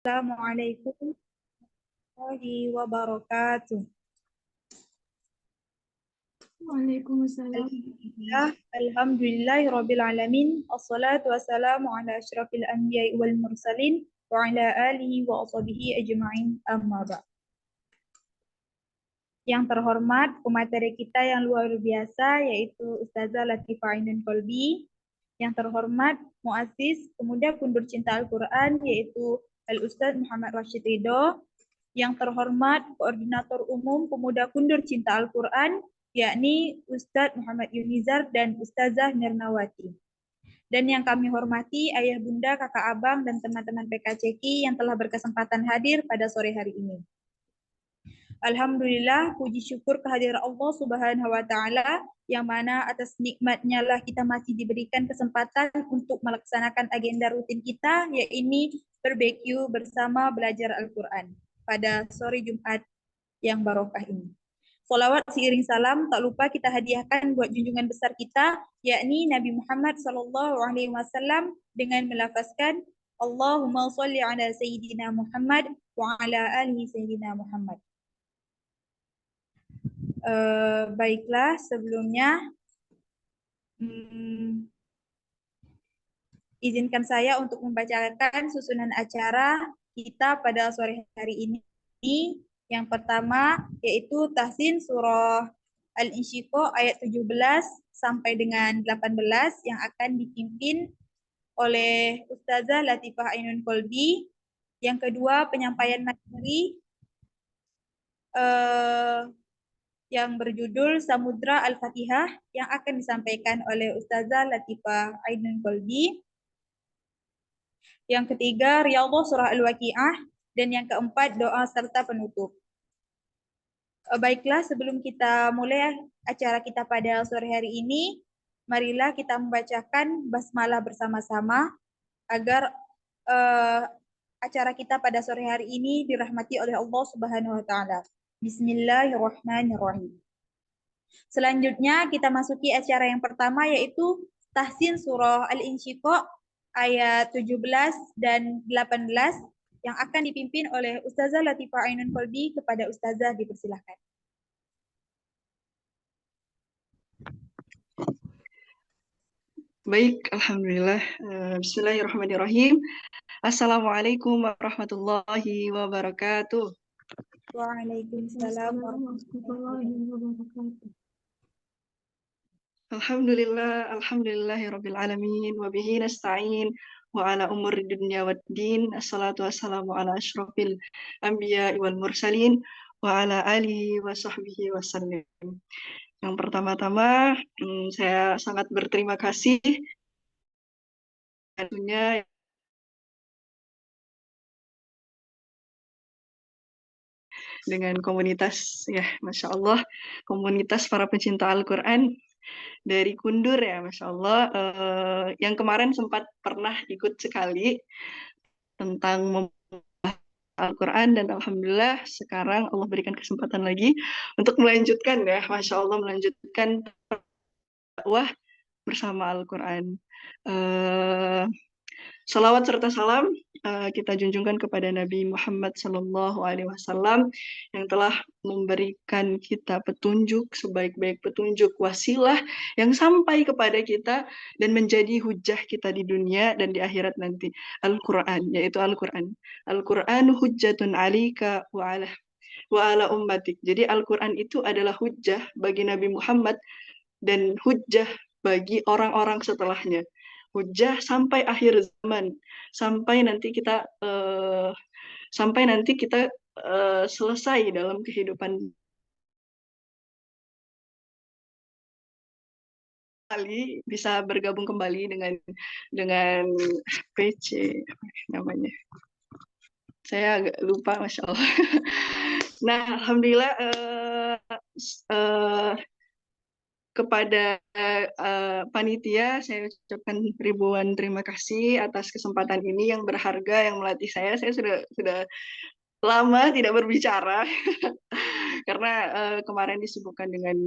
Assalamualaikum warahmatullahi wabarakatuh. Waalaikumsalam. Alhamdulillahirabbil alamin. Assalatu wassalamu ala asyrafil anbiya'i wal mursalin wa ala alihi wa ashabihi ajma'in. Amma ba'd. Yang terhormat pemateri kita yang luar biasa yaitu Ustazah Latifah Ainun Kolbi. Yang terhormat muassis Pemuda Kundur Cinta Al-Quran yaitu Al-Ustaz Muhammad Rashid Ridho. Yang terhormat Koordinator Umum Pemuda Kundur Cinta Al-Quran, yakni Ustadz Muhammad Yunizar dan Ustazah Nirnawati. Dan yang kami hormati ayah bunda, kakak abang, dan teman-teman PKCK yang telah berkesempatan hadir pada sore hari ini. Alhamdulillah, puji syukur kehadiran Allah Subhanahu wa Ta'ala, yang mana atas nikmatnya lah kita masih diberikan kesempatan untuk melaksanakan agenda rutin kita, yaitu barbecue bersama belajar Al-Quran pada sore Jumat yang barokah ini. Salawat seiring salam tak lupa kita hadiahkan buat junjungan besar kita, yakni Nabi Muhammad SAW dengan melafazkan Allahumma sholli ala Sayyidina Muhammad wa ala alihi Sayyidina Muhammad. Baiklah, sebelumnya izinkan saya untuk membacakan susunan acara kita pada sore hari ini. Yang pertama yaitu tahsin surah Al-Insyiqaq ayat 17 sampai dengan 18 yang akan dipimpin oleh Ustazah Latifah Ainun Kolbi. Yang kedua penyampaian materi yang berjudul Samudra Al-Fatihah yang akan disampaikan oleh Ustazah Latifah Ainun Kolbi. Yang ketiga, Riyadhah Surah Al-Waqi'ah. Dan yang keempat, doa serta penutup. Baiklah, sebelum kita mulai acara kita pada sore hari ini, marilah kita membacakan basmalah bersama-sama agar acara kita pada sore hari ini dirahmati oleh Allah Subhanahu wa Ta'ala. Bismillahirrahmanirrahim. Selanjutnya kita masuki acara yang pertama yaitu tahsin surah Al-Insyiqaq ayat 17 dan 18 yang akan dipimpin oleh Ustazah Latifah Ainun Kolbi. Kepada Ustazah dipersilahkan. Baik, alhamdulillah. Bismillahirrahmanirrahim. Assalamualaikum warahmatullahi wabarakatuh. Waalaikumsalam warahmatullahi wabarakatuh. Alhamdulillahirabbil alamin wa bihi nasta'in wa ala umuri dunya waddin. Assalatu wassalamu ala asyrafil anbiya'i wal mursalin wa ala alihi wa sahbihi wasallam. Yang pertama-tama saya sangat berterima kasih tentunya dengan komunitas, ya Masya Allah, komunitas para pencinta Al-Quran dari Kundur, ya Masya Allah, yang kemarin sempat pernah ikut sekali tentang membahas Al-Quran, dan Alhamdulillah sekarang Allah berikan kesempatan lagi untuk melanjutkan, ya Masya Allah, melanjutkan dakwah bersama Al-Quran. Salawat serta salam kita junjungkan kepada Nabi Muhammad SAW yang telah memberikan kita petunjuk sebaik-baik petunjuk, wasilah yang sampai kepada kita dan menjadi hujah kita di dunia dan di akhirat nanti. Al-Quran, yaitu Al-Quran. Al-Quran hujjatun alika wa ala ummatik. Jadi Al-Quran itu adalah hujjah bagi Nabi Muhammad dan hujjah bagi orang-orang setelahnya. Hujjah sampai akhir zaman, sampai nanti kita selesai dalam kehidupan kali bisa bergabung kembali dengan PC namanya. Saya agak lupa, Masya Allah. Nah, alhamdulillah kepada panitia saya ucapkan ribuan terima kasih atas kesempatan ini yang berharga yang melatih saya. Saya sudah lama tidak berbicara karena kemarin disibukkan dengan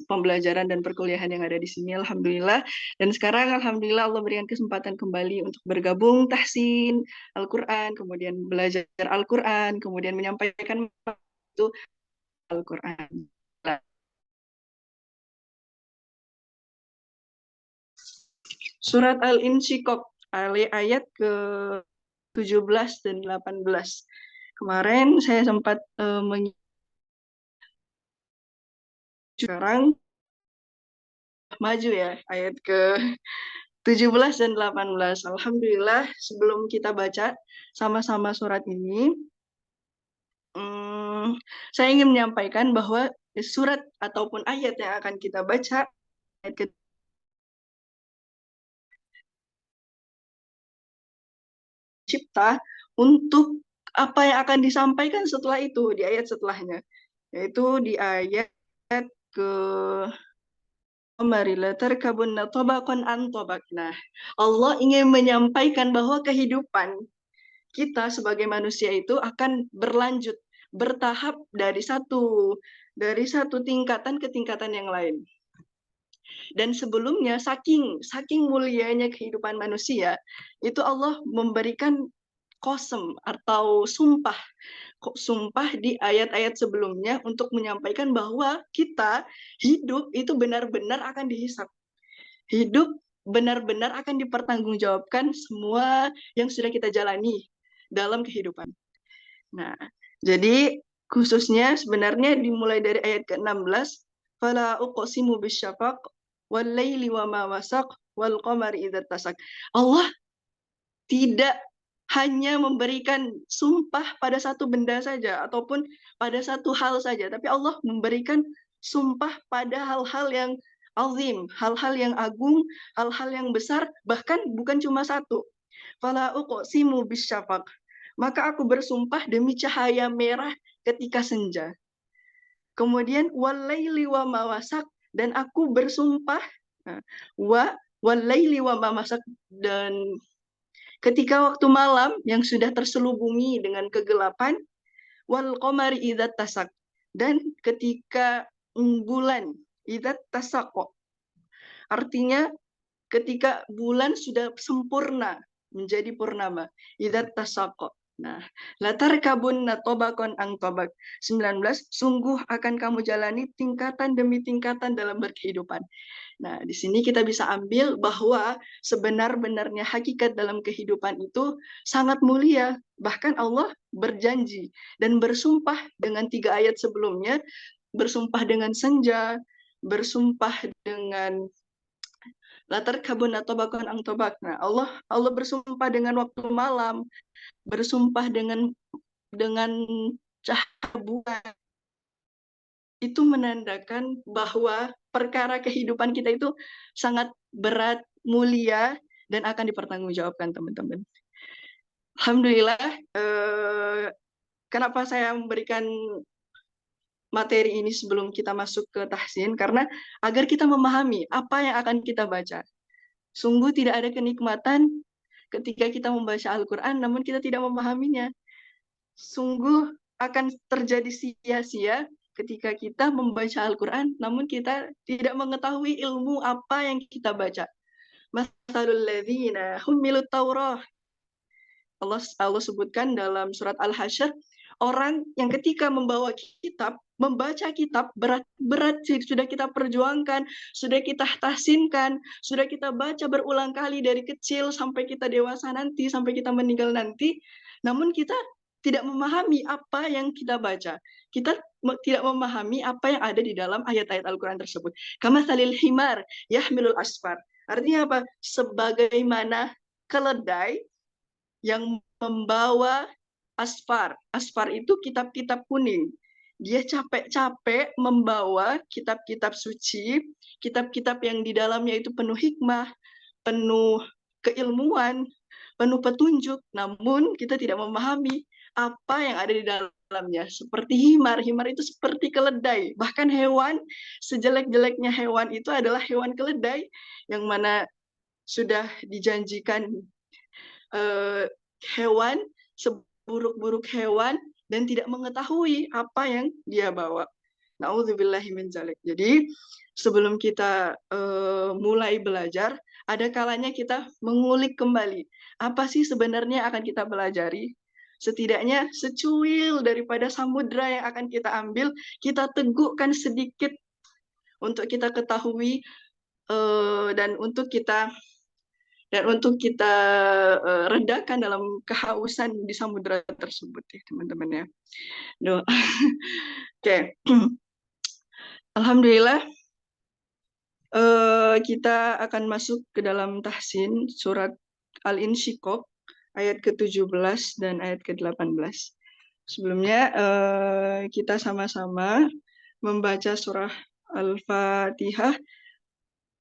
pembelajaran dan perkuliahan yang ada di sini, alhamdulillah. Dan sekarang alhamdulillah Allah berikan kesempatan kembali untuk bergabung tahsin Al-Quran, kemudian belajar Al-Quran, kemudian menyampaikan itu Al-Quran. Surat Al-Insyiqaq ayat ke-17 dan 18. Kemarin saya sempat sekarang maju ya ayat ke-17 dan 18. Alhamdulillah, sebelum kita baca sama-sama surat ini, saya ingin menyampaikan bahwa surat ataupun ayat yang akan kita baca ayat ke cipta untuk apa yang akan disampaikan setelah itu di ayat setelahnya, yaitu di ayat ke Marilah terkabunna tobakon an tobak. Nah, Allah ingin menyampaikan bahwa kehidupan kita sebagai manusia itu akan berlanjut, bertahap dari satu tingkatan ke tingkatan yang lain. Dan sebelumnya saking mulianya kehidupan manusia, itu Allah memberikan qasam atau sumpah di ayat-ayat sebelumnya untuk menyampaikan bahwa kita hidup itu benar-benar akan dihisab. Hidup benar-benar akan dipertanggungjawabkan semua yang sudah kita jalani dalam kehidupan. Nah, jadi khususnya sebenarnya dimulai dari ayat ke-16, fala uqsimu bisyafaq wal laili wa ma wasaq wal qamari idza tasak. Allah tidak hanya memberikan sumpah pada satu benda saja ataupun pada satu hal saja, tapi Allah memberikan sumpah pada hal-hal yang azim, hal-hal yang agung, hal-hal yang besar, bahkan bukan cuma satu. Fala uqsimu bisyafaq. Maka aku bersumpah demi cahaya merah ketika senja. Kemudian walaili wa ma wasaq, dan aku bersumpah walaili wa ma wasaq, dan ketika waktu malam yang sudah terselubungi dengan kegelapan, wal qamari idza tasak, dan ketika bulan idza tasak, artinya ketika bulan sudah sempurna menjadi purnama, idza tasak. Nah, latar kabun natobakon ang tobak 19, sungguh akan kamu jalani tingkatan demi tingkatan dalam berkehidupan. Nah, di sini kita bisa ambil bahwa sebenar-benarnya hakikat dalam kehidupan itu sangat mulia. Bahkan Allah berjanji dan bersumpah dengan 3 ayat sebelumnya, bersumpah dengan senja, bersumpah dengan latar kabun atau bahkan ang tobak. Nah, Allah bersumpah dengan waktu malam, bersumpah dengan cahaya bulan. Itu menandakan bahwa perkara kehidupan kita itu sangat berat, mulia, dan akan dipertanggungjawabkan, teman-teman. Alhamdulillah, kenapa saya memberikan materi ini sebelum kita masuk ke tahsin, karena agar kita memahami apa yang akan kita baca. Sungguh tidak ada kenikmatan ketika kita membaca Al-Quran, namun kita tidak memahaminya. Sungguh akan terjadi sia-sia ketika kita membaca Al-Quran, namun kita tidak mengetahui ilmu apa yang kita baca. Masalul ladzina humilut Taurah. Allah sebutkan dalam surat Al-Hasyr, orang yang ketika membaca kitab berat sudah kita perjuangkan, sudah kita tahsinkan, sudah kita baca berulang kali dari kecil sampai kita dewasa nanti, sampai kita meninggal nanti, namun kita tidak memahami apa yang kita baca. Kita tidak memahami apa yang ada di dalam ayat-ayat Al-Quran tersebut. Kama salil himar yahmilul asfar. Artinya apa? Sebagaimana keledai yang membawa asfar. Asfar itu kitab-kitab kuning. Dia capek-capek membawa kitab-kitab suci, kitab-kitab yang di dalamnya itu penuh hikmah, penuh keilmuan, penuh petunjuk. Namun kita tidak memahami apa yang ada di dalamnya. Seperti himar. Himar itu seperti keledai. Bahkan hewan, sejelek-jeleknya hewan itu adalah hewan keledai, yang mana sudah dijanjikan hewan, seburuk-buruk hewan, dan tidak mengetahui apa yang dia bawa. Na'udzubillahi min dzalik. Jadi sebelum kita mulai belajar, ada kalanya kita mengulik kembali apa sih sebenarnya akan kita pelajari. Setidaknya secuil daripada samudra yang akan kita ambil, kita teguhkan sedikit untuk kita ketahui dan untuk kita redakan dalam kehausan di samudra tersebut ya teman-teman ya. Doa. Oke. Alhamdulillah kita akan masuk ke dalam tahsin surat Al-Insyiqaq ayat ke-17 dan ayat ke-18. Sebelumnya kita sama-sama membaca surah Al-Fatihah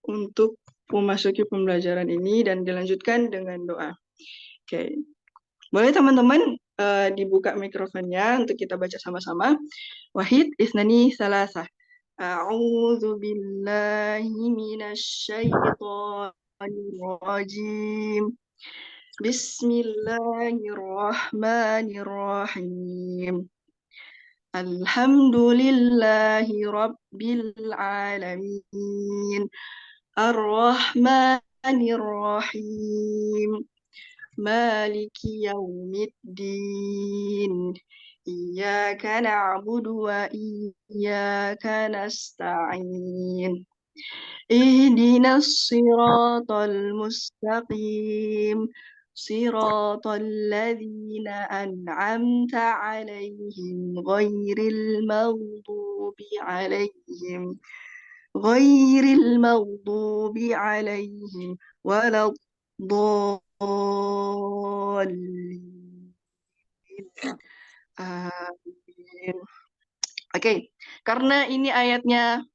untuk memasuki pembelajaran ini dan dilanjutkan dengan doa. Oke. Boleh teman-teman dibuka mikrofonnya untuk kita baca sama-sama. Wahid, isnani, salasah. A'udzu billahi minasy syaithanir rajim. Bismillahirrahmanirrahim. Alhamdulillahi rabbil alamin. Ar-Rahmanir Rahim. Maliki yaumiddin. Iyyaka na'budu wa iyyaka nasta'in. Ihdinas siratal mustaqim. Siratal ladzina an'amta 'alaihim ghairil maghdubi 'alaihim waladdallin. Amin. Oke, karena ini ayatnya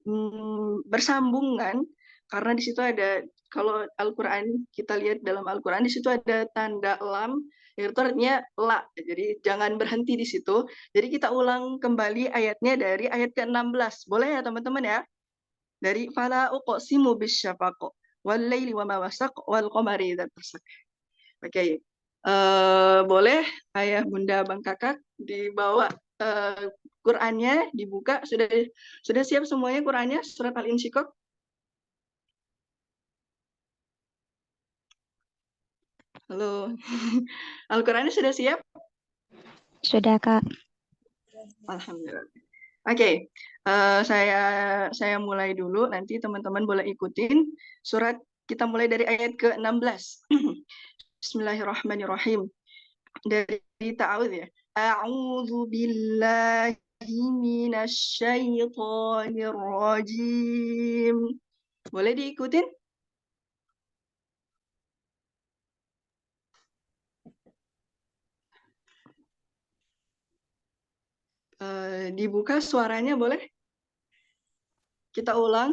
bersambungan, karena di situ ada, kalau Al-Quran, kita lihat dalam Al-Quran, di situ ada tanda lam, itu artinya la, jadi jangan berhenti di situ. Jadi kita ulang kembali ayatnya dari ayat ke-16, boleh ya teman-teman ya? Dari fala uqsimu bisyafaq wal laili wa ma wasaq wal qamari idza tasaq. Oke. Boleh ayah bunda bang kakak dibawa Qurannya, dibuka. Sudah siap semuanya Qurannya surat Al-Insyiqaq? Halo. Al-Qurannya sudah siap? Sudah, Kak. Alhamdulillah. Oke, saya mulai dulu, nanti teman-teman boleh ikutin. Surat kita mulai dari ayat ke-16. Bismillahirrahmanirrahim. Dari ta'awudz ya. A'udzu billahi minasyaitonir rajim. Boleh diikutin? Dibuka suaranya boleh? Kita ulang.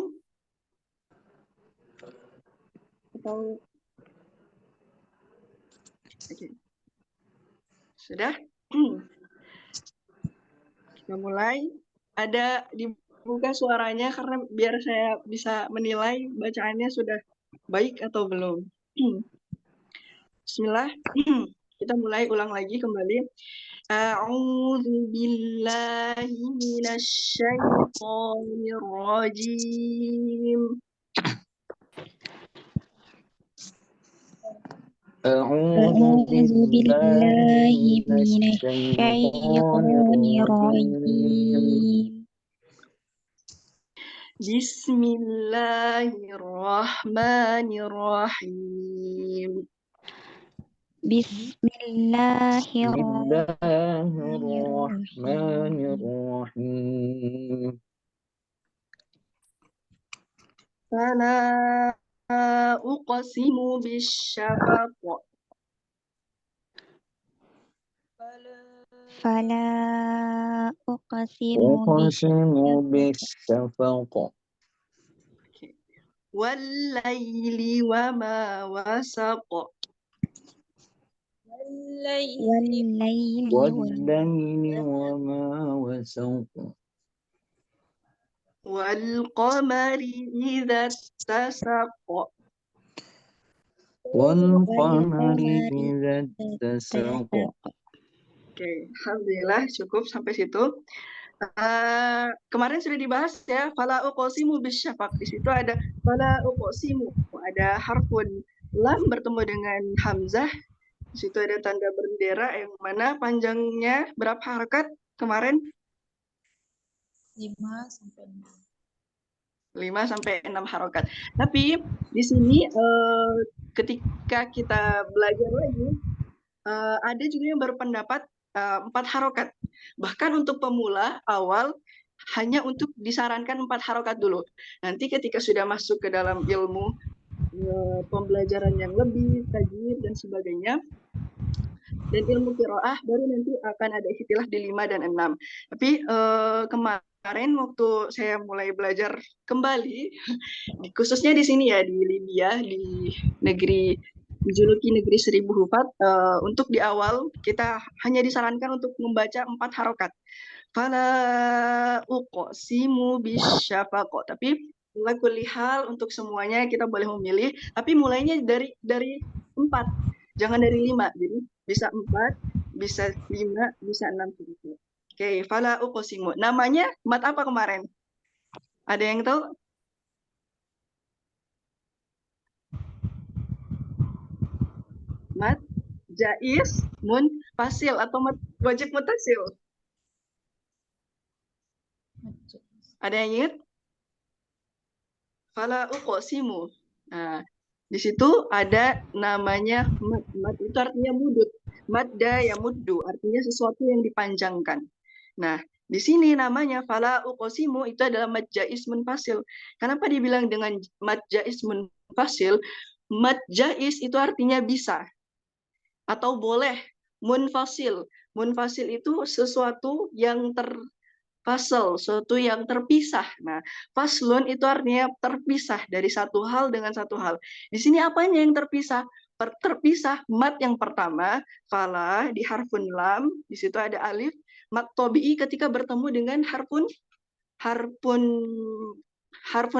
Atau oke. Sudah? Kita mulai. Ada dibuka suaranya karena biar saya bisa menilai bacaannya sudah baik atau belum. Bismillah. Kita mulai ulang lagi kembali. A'udzu billahi minasyaitonir rajim. أعوذ بالله من الشيطان الرجيم. Bismillahirrahmanirrahim. Bismillahirrahmanirrahim. Fala uqsimu bisyafaq. Fala uqsimu bisyafaq. Wal laili wa ma wasaq. والليل وما وسق والقمر إذا اتسق. والقمر إذا اتسق. Oke, alhamdulillah cukup sampai situ. Kemarin sudah dibahas ya, fala uqsimu bisyafaq. Di situ ada fala uqsimu, ada harfun lam bertemu dengan hamzah. Di situ ada tanda bendera yang mana panjangnya berapa harakat kemarin? 5 sampai 6. 5 sampai 6 harokat. Tapi di sini ketika kita belajar lagi, ada juga yang berpendapat 4 harokat. Bahkan untuk pemula awal hanya untuk disarankan 4 harokat dulu. Nanti ketika sudah masuk ke dalam ilmu pembelajaran yang lebih tajwid dan sebagainya, dan ilmu qiraah baru nanti akan ada istilah di 5 dan 6. Tapi kemarin waktu saya mulai belajar kembali, khususnya di sini ya, di Libya, di negeri dijuluki negeri 1000 hufat, untuk di awal kita hanya disarankan untuk membaca 4 harokat. Fala uqsimu bisyafaq. Tapi ala kulli hal untuk semuanya kita boleh memilih, tapi mulainya dari 4. Jangan dari 5. Jadi bisa 4, bisa 5, bisa 6. Oke, fala uqsimu. Namanya mat apa kemarin? Ada yang tahu? Mat jaiz munfasil atau mat wajib mutasil? Ada yang ingat? Fala uqsimu. Nah, di situ ada namanya mat. Mat itu artinya mudut. Madda ya muddu, artinya sesuatu yang dipanjangkan. Nah, di sini namanya fala uqsimu itu adalah mat jaiz munfasil. Kenapa dibilang dengan mat jaiz munfasil? Mat jaiz itu artinya bisa atau boleh. Munfasil. Munfasil itu sesuatu yang terfasal, sesuatu yang terpisah. Nah, faslun itu artinya terpisah dari satu hal dengan satu hal. Di sini apanya yang terpisah? Terpisah mat yang pertama, fala di harfun lam, di situ ada alif. Mat tobi'i ketika bertemu dengan harfun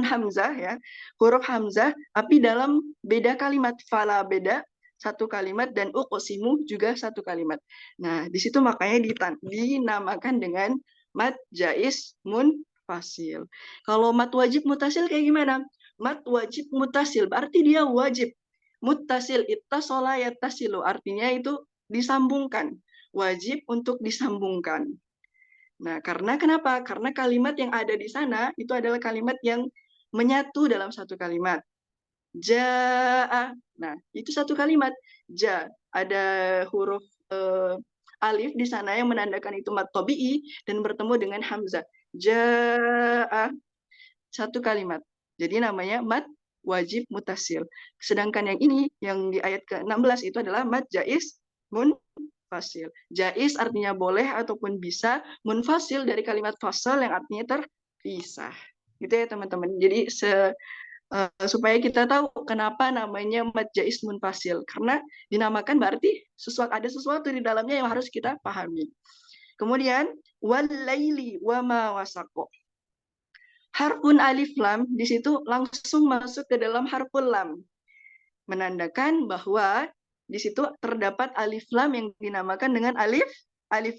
hamzah ya, huruf hamzah, tapi dalam beda kalimat. Fala beda satu kalimat dan uqsimu juga satu kalimat. Nah, di situ makanya dinamakan dengan mat jaiz munfasil. Kalau mat wajib mutasil kayak gimana? Mat wajib mutasil berarti dia wajib. Muttasil ittasala yattasilu, artinya itu disambungkan. Wajib untuk disambungkan. Nah, kenapa? Karena kalimat yang ada di sana itu adalah kalimat yang menyatu dalam satu kalimat. Ja'a. Nah, itu satu kalimat. Ja, ada huruf alif di sana yang menandakan itu mat tobi'i dan bertemu dengan hamzah. Ja'a. Satu kalimat. Jadi namanya mat wajib mutasil. Sedangkan yang ini, yang di ayat ke-16 itu adalah mat jaiz munfasil. Jaiz artinya boleh ataupun bisa, munfasil dari kalimat fasal yang artinya terpisah. Gitu ya teman-teman. Jadi supaya kita tahu kenapa namanya mat jaiz munfasil. Karena dinamakan berarti ada sesuatu di dalamnya yang harus kita pahami. Kemudian, wal laili wa ma wasaqo. Harfun alif lam di situ langsung masuk ke dalam harful lam, menandakan bahwa di situ terdapat alif lam yang dinamakan dengan alif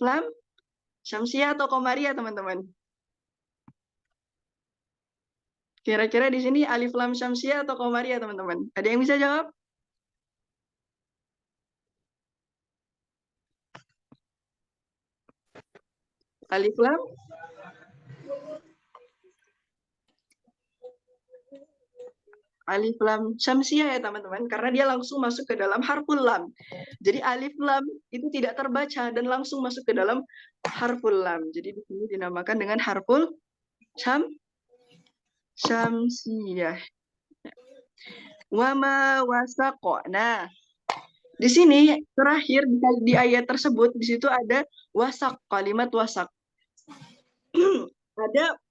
lam syamsiah atau qamariyah, teman-teman. Kira-kira di sini alif lam syamsiah atau qamariyah, teman-teman? Ada yang bisa jawab? Alif lam syamsiah ya teman-teman, karena dia langsung masuk ke dalam harful lam. Jadi alif lam itu tidak terbaca dan langsung masuk ke dalam harful lam. Jadi di sini dinamakan dengan harful syamsiah. Wama wasaqo. Nah, di sini terakhir di ayat tersebut di situ ada wasaq, kalimat wasaq.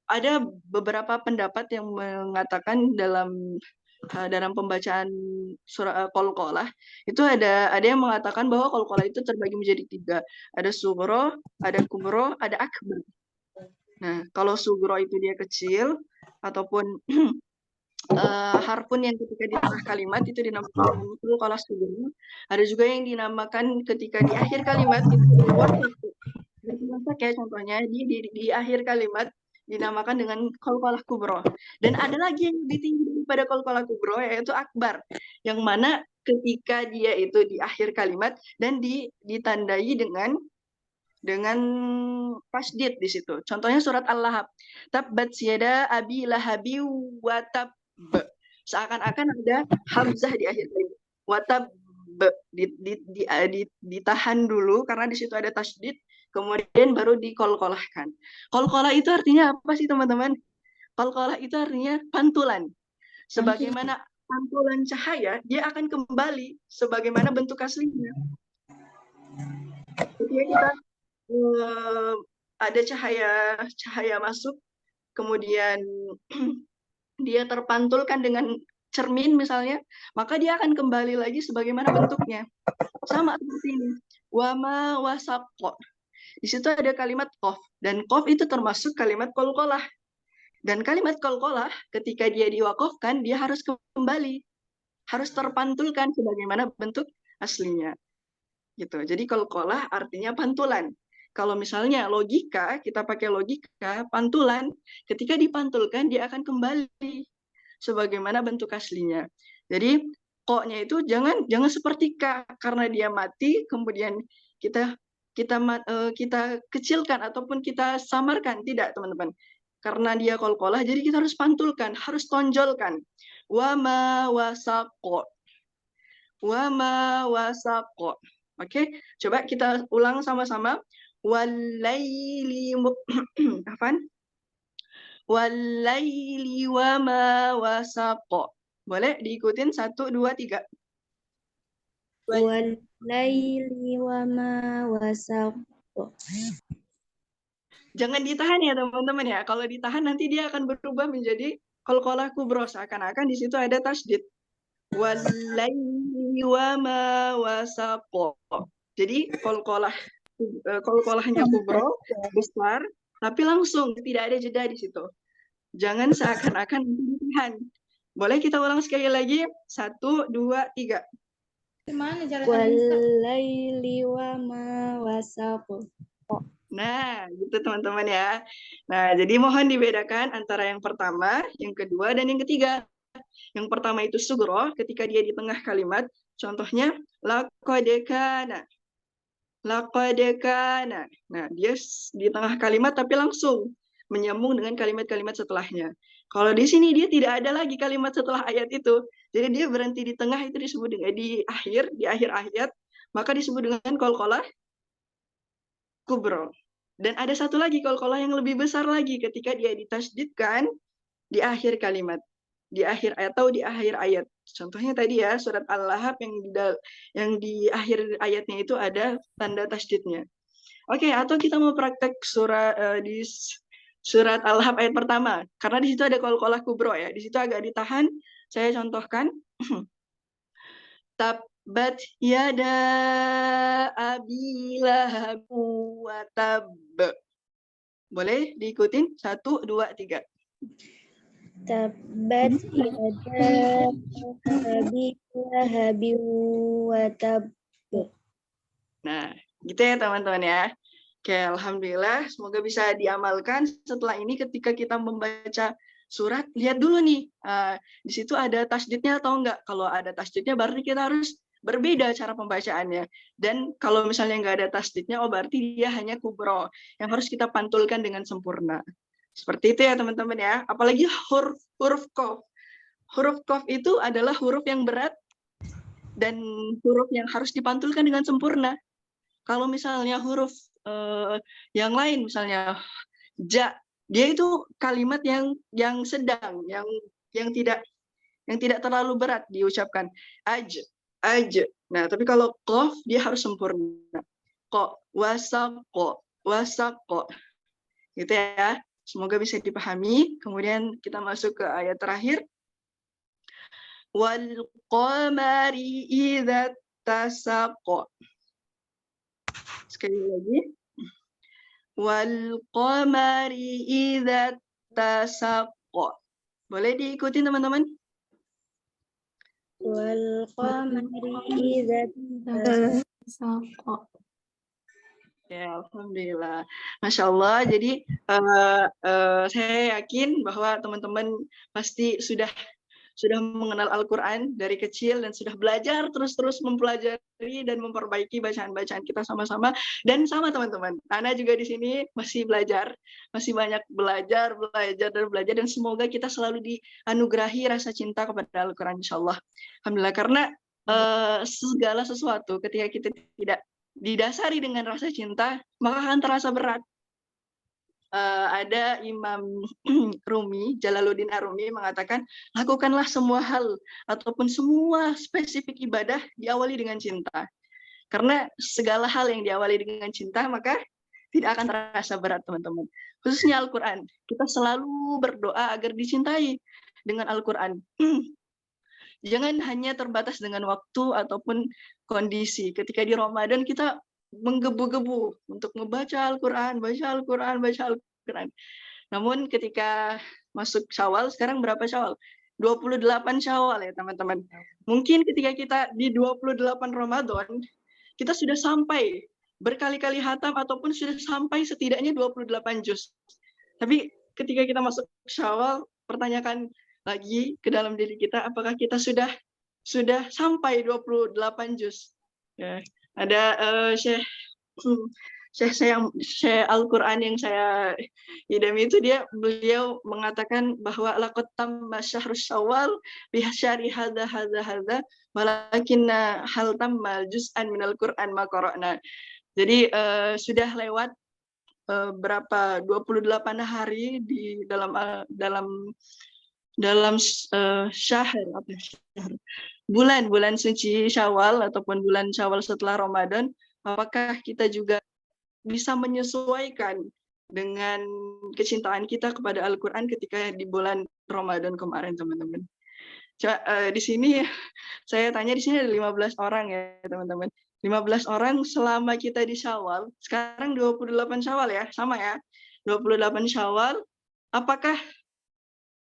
ada beberapa pendapat yang mengatakan dalam pembacaan surah Qalqalah itu ada yang mengatakan bahwa Qalqalah itu terbagi menjadi 3. Ada sugro, ada kubro, ada akbar. Nah, kalau sugro itu dia kecil ataupun harfun yang ketika di tengah kalimat itu dinamakan Qalqalah sugro. Ada juga yang dinamakan ketika di akhir kalimat itu wasaq. kayak contohnya di akhir kalimat dinamakan dengan qalqalah kubro. Dan ada lagi yang lebih tinggi daripada qalqalah kubro, yaitu akbar, yang mana ketika dia itu di akhir kalimat dan ditandai dengan tasdid di situ. Contohnya surat Al-Lahab. Tabbat yada abi lahabi wa tabb. Seakan-akan ada hamzah di akhir kalimat. Wa tabb. Ditahan dulu karena di situ ada tasdid, kemudian baru dikolkolahkan. Kolkolah itu artinya apa sih teman-teman? Kolkolah itu artinya pantulan. Sebagaimana pantulan cahaya, dia akan kembali sebagaimana bentuk aslinya. Ketika kita ada cahaya masuk, kemudian dia terpantulkan dengan cermin misalnya, maka dia akan kembali lagi sebagaimana bentuknya. Sama seperti ini. Wama wasaqo. Di situ ada kalimat qaf, dan qaf itu termasuk kalimat qalqalah. Dan kalimat qalqalah ketika dia diwaqafkan, dia harus kembali, harus terpantulkan sebagaimana bentuk aslinya. Gitu. Jadi qalqalah artinya pantulan. Kalau misalnya logika, kita pakai logika, pantulan, ketika dipantulkan dia akan kembali sebagaimana bentuk aslinya. Jadi koknya itu jangan seperti K, karena dia mati kemudian kita kecilkan ataupun kita samarkan, tidak teman-teman. Karena dia qalqalah, jadi kita harus pantulkan, harus tonjolkan. Wama wasaqo. Wama wasaqo. Oke, coba kita ulang sama-sama. Walaili afan. Walaili wama wasaqo. Boleh diikutin 1, 2, 3. Walaili wama wasaqo. Jangan ditahan ya teman-teman ya. Kalau ditahan nanti dia akan berubah menjadi qalqalah kubro, seakan-akan di situ ada tasdid. Walaili wama wasaqo. Jadi qalqalahnya kubro besar, tapi langsung tidak ada jeda di situ. Jangan seakan-akan ditahan. Boleh kita ulang sekali lagi? 1, 2, 3. Gimana jalan Walaili wama wasaqo. Nah, gitu teman-teman ya. Nah, jadi mohon dibedakan antara yang pertama, yang kedua, dan yang ketiga. Yang pertama itu sugro, ketika dia di tengah kalimat. Contohnya, laqad kana. Laqad kana. Nah, dia di tengah kalimat tapi langsung menyambung dengan kalimat-kalimat setelahnya. Kalau di sini dia tidak ada lagi kalimat setelah ayat itu. Jadi dia berhenti di tengah, itu disebut dengan di akhir ayat, maka disebut dengan qalqalah kubro. Dan ada satu lagi qalqalah yang lebih besar lagi ketika dia ditasdidkan di akhir kalimat, di akhir ayat atau di akhir ayat. Contohnya tadi ya surat Al-Lahab yang di akhir ayatnya itu ada tanda tasdidnya. Oke, atau kita mau praktek di surat Al-Lahab ayat pertama, karena di situ ada qalqalah kubro ya. Di situ agak ditahan. Saya contohkan. Tabbat yada abi lahab wa tabb. Boleh diikutin? 1, 2, 3. Tabbat yada abi lahabi wa tabb. Nah, gitu ya teman-teman ya. Oke, alhamdulillah, semoga bisa diamalkan. Setelah ini ketika kita membaca surat, lihat dulu nih, di situ ada tasdidnya atau enggak. Kalau ada tasdidnya, berarti kita harus berbeda cara pembacaannya. Dan kalau misalnya nggak ada tasdidnya, berarti dia hanya kubro, yang harus kita pantulkan dengan sempurna. Seperti itu ya teman-teman ya. Apalagi huruf qaf. Huruf qaf itu adalah huruf yang berat dan huruf yang harus dipantulkan dengan sempurna. Kalau misalnya huruf yang lain, misalnya ja, dia itu kalimat yang sedang, yang tidak terlalu berat diucapkan. Aj. Nah, tapi kalau qaf dia harus sempurna. Wasaqo. Gitu ya. Semoga bisa dipahami. Kemudian kita masuk ke ayat terakhir. Wal qamari idza tasaqa. Sekali lagi. Wal qamari idza tasaqa. Boleh diikuti teman-teman? Wal qamari idza tasaqa. Ya, alhamdulillah. Masya Allah. Jadi saya yakin bahwa teman-teman pasti sudah mengenal Al-Quran dari kecil dan sudah belajar terus mempelajari dan memperbaiki bacaan-bacaan kita sama-sama. Dan sama teman-teman, Ana juga di sini masih belajar, masih banyak belajar dan semoga kita selalu dianugerahi rasa cinta kepada Al-Quran, insya Allah. Alhamdulillah, karena segala sesuatu ketika kita tidak didasari dengan rasa cinta, maka akan terasa berat. Ada Imam Rumi, Jalaluddin Ar-Rumi mengatakan, lakukanlah semua hal ataupun semua spesifik ibadah diawali dengan cinta. Karena segala hal yang diawali dengan cinta, maka tidak akan terasa berat, teman-teman. Khususnya Al-Quran. Kita selalu berdoa agar dicintai dengan Al-Quran. Jangan hanya terbatas dengan waktu ataupun kondisi. Ketika di Ramadan kita menggebu-gebu untuk membaca Al-Quran, baca Al-Quran. Namun ketika masuk Syawal, sekarang berapa Syawal? 28 Syawal ya teman-teman. Mungkin ketika kita di 28 Ramadan, kita sudah sampai berkali-kali hatam ataupun sudah sampai setidaknya 28 juz. Tapi ketika kita masuk Syawal, pertanyakan lagi ke dalam diri kita, apakah kita sudah sampai 28 juz. Ya. Ada Syekh Al-Quran yang saya idami itu, beliau mengatakan bahwa laqad tamma syahrus syawal bihasyari hadza walakinna hal tamma juz'an minal Qur'an ma qara'na. Jadi sudah lewat berapa 28 hari di dalam syahr bulan suci Syawal ataupun bulan Syawal setelah Ramadan, apakah kita juga bisa menyesuaikan dengan kecintaan kita kepada Al-Quran ketika di bulan Ramadan kemarin, teman-teman. Di sini saya tanya, di sini ada 15 orang ya, teman-teman. 15 orang selama kita di Syawal, sekarang 28 Syawal ya, sama ya. 28 Syawal, apakah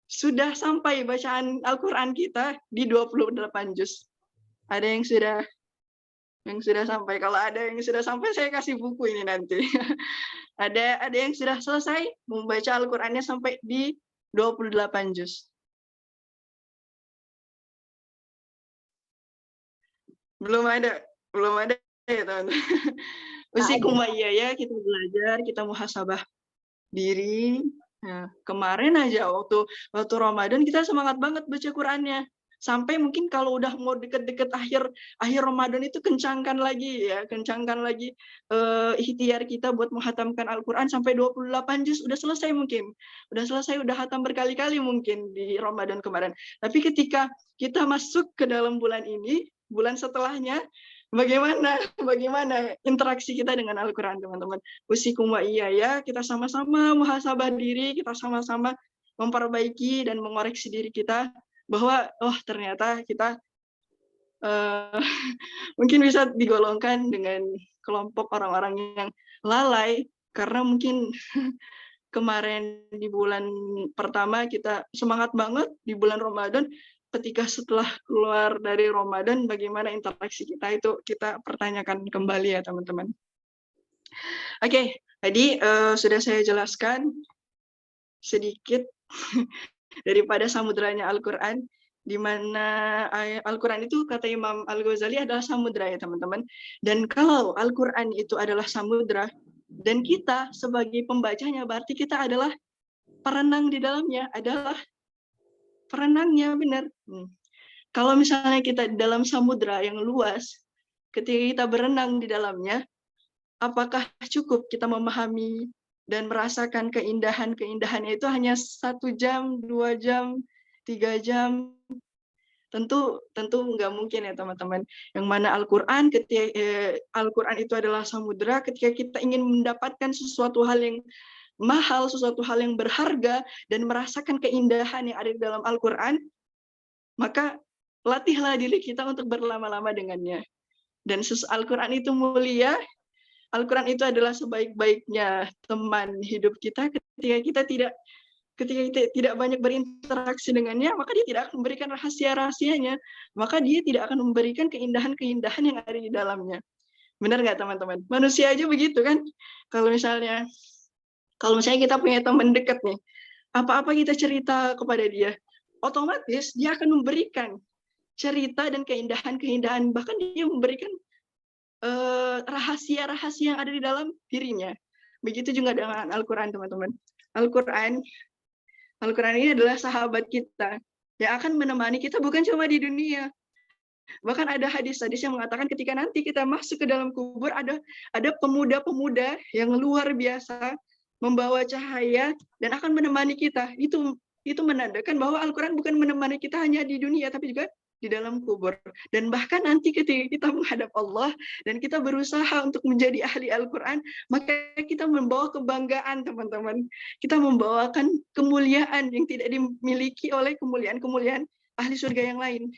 sudah sampai bacaan Al-Quran kita di 28 juz? Ada yang sudah sampai? Kalau ada yang sudah sampai, saya kasih buku ini nanti. ada yang sudah selesai membaca Al-Qurannya sampai di 28 juz? Belum ada ya teman-teman. Usikum wa iyaya, kita belajar, kita muhasabah diri. Nah, kemarin aja waktu Ramadan kita semangat banget baca Qurannya. Sampai mungkin kalau udah mau deket-deket akhir Ramadan itu kencangkan lagi ikhtiar kita buat menghatamkan Al-Quran sampai 28 juz, udah selesai mungkin. Udah hatam berkali-kali mungkin di Ramadan kemarin. Tapi ketika kita masuk ke dalam bulan ini, bulan setelahnya, bagaimana interaksi kita dengan Al-Quran, teman-teman? Usikum wa iyaya, kita sama-sama muhasabah diri, kita sama-sama memperbaiki dan mengoreksi diri kita bahwa ternyata kita mungkin bisa digolongkan dengan kelompok orang-orang yang lalai, karena mungkin kemarin di bulan pertama kita semangat banget, di bulan Ramadan, ketika setelah keluar dari Ramadan, bagaimana interaksi kita, itu kita pertanyakan kembali ya teman-teman. Oke, tadi sudah saya jelaskan sedikit daripada samudranya Al-Quran, di mana Al-Quran itu kata Imam Al-Ghazali adalah samudra ya teman-teman. Dan kalau Al-Quran itu adalah samudra, dan kita sebagai pembacanya, berarti kita adalah perenang di dalamnya, adalah perenangnya, benar. Kalau misalnya kita di dalam samudra yang luas, ketika kita berenang di dalamnya, apakah cukup kita memahami dan merasakan keindahannya itu hanya 1 jam, 2 jam, 3 jam? Tentu nggak mungkin ya teman-teman. Yang mana Al-Quran, Al-Quran itu adalah samudra. Ketika kita ingin mendapatkan sesuatu hal yang mahal, sesuatu hal yang berharga, dan merasakan keindahan yang ada di dalam Al-Quran, maka latihlah diri kita untuk berlama-lama dengannya. Dan Al-Quran itu mulia, Al-Quran itu adalah sebaik-baiknya teman hidup kita. Ketika kita tidak banyak berinteraksi dengannya, maka dia tidak akan memberikan rahasia-rahasianya, maka dia tidak akan memberikan keindahan-keindahan yang ada di dalamnya. Benar nggak teman-teman? Manusia aja begitu kan? Kalau misalnya kita punya teman dekat nih, apa-apa kita cerita kepada dia, otomatis dia akan memberikan cerita dan keindahan-keindahan, bahkan dia memberikan rahasia-rahasia yang ada di dalam dirinya. Begitu juga dengan Al-Quran, teman-teman. Al-Quran ini adalah sahabat kita yang akan menemani kita bukan cuma di dunia. Bahkan ada hadis-hadis yang mengatakan ketika nanti kita masuk ke dalam kubur, ada pemuda-pemuda yang luar biasa membawa cahaya dan akan menemani kita. Itu menandakan bahwa Al-Quran bukan menemani kita hanya di dunia, tapi juga di dalam kubur. Dan bahkan nanti ketika kita menghadap Allah dan kita berusaha untuk menjadi ahli Al-Quran, maka kita membawa kebanggaan, teman-teman. Kita membawakan kemuliaan yang tidak dimiliki oleh kemuliaan-kemuliaan ahli surga yang lain.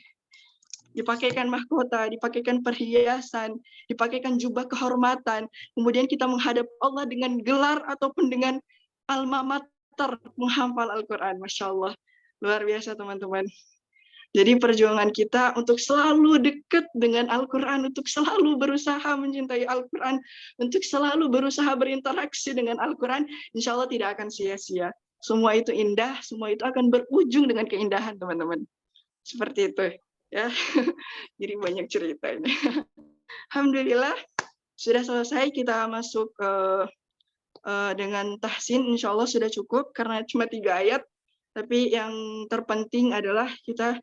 Dipakaikan mahkota, dipakaikan perhiasan, dipakaikan jubah kehormatan. Kemudian kita menghadap Allah dengan gelar ataupun dengan alma mater menghafal Al-Quran. Masya Allah, luar biasa teman-teman. Jadi perjuangan kita untuk selalu dekat dengan Al-Quran, untuk selalu berusaha mencintai Al-Quran, untuk selalu berusaha berinteraksi dengan Al-Quran, insya Allah tidak akan sia-sia. Semua itu indah, semua itu akan berujung dengan keindahan, teman-teman. Seperti itu. Ya, jadi banyak ceritanya. Alhamdulillah sudah selesai, kita masuk dengan tahsin, insya Allah sudah cukup karena cuma 3 ayat, tapi yang terpenting adalah kita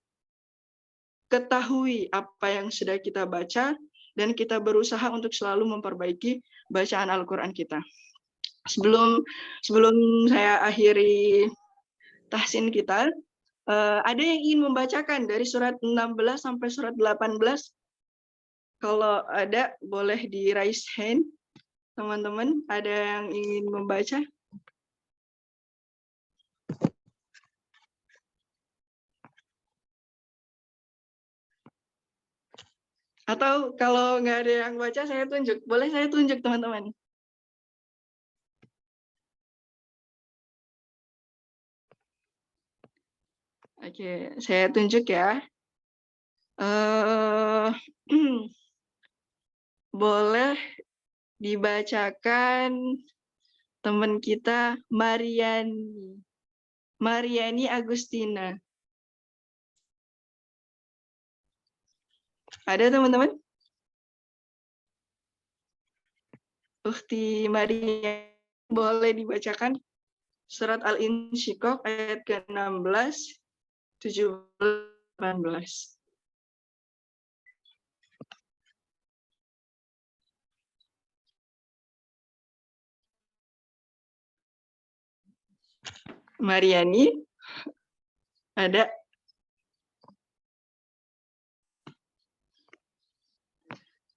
ketahui apa yang sudah kita baca dan kita berusaha untuk selalu memperbaiki bacaan Al-Quran kita. Sebelum saya akhiri tahsin kita, ada yang ingin membacakan dari surat 16 sampai surat 18? Kalau ada, boleh di raise hand, teman-teman. Ada yang ingin membaca? Atau kalau nggak ada yang baca, saya tunjuk. Boleh saya tunjuk, teman-teman. Oke, saya tunjuk ya. Boleh dibacakan teman kita Mariani Agustina. Ada teman-teman? Ukhti Maria, boleh dibacakan surat Al-Insyiqaq ayat ke-16, 17, 18. Mariani, ada?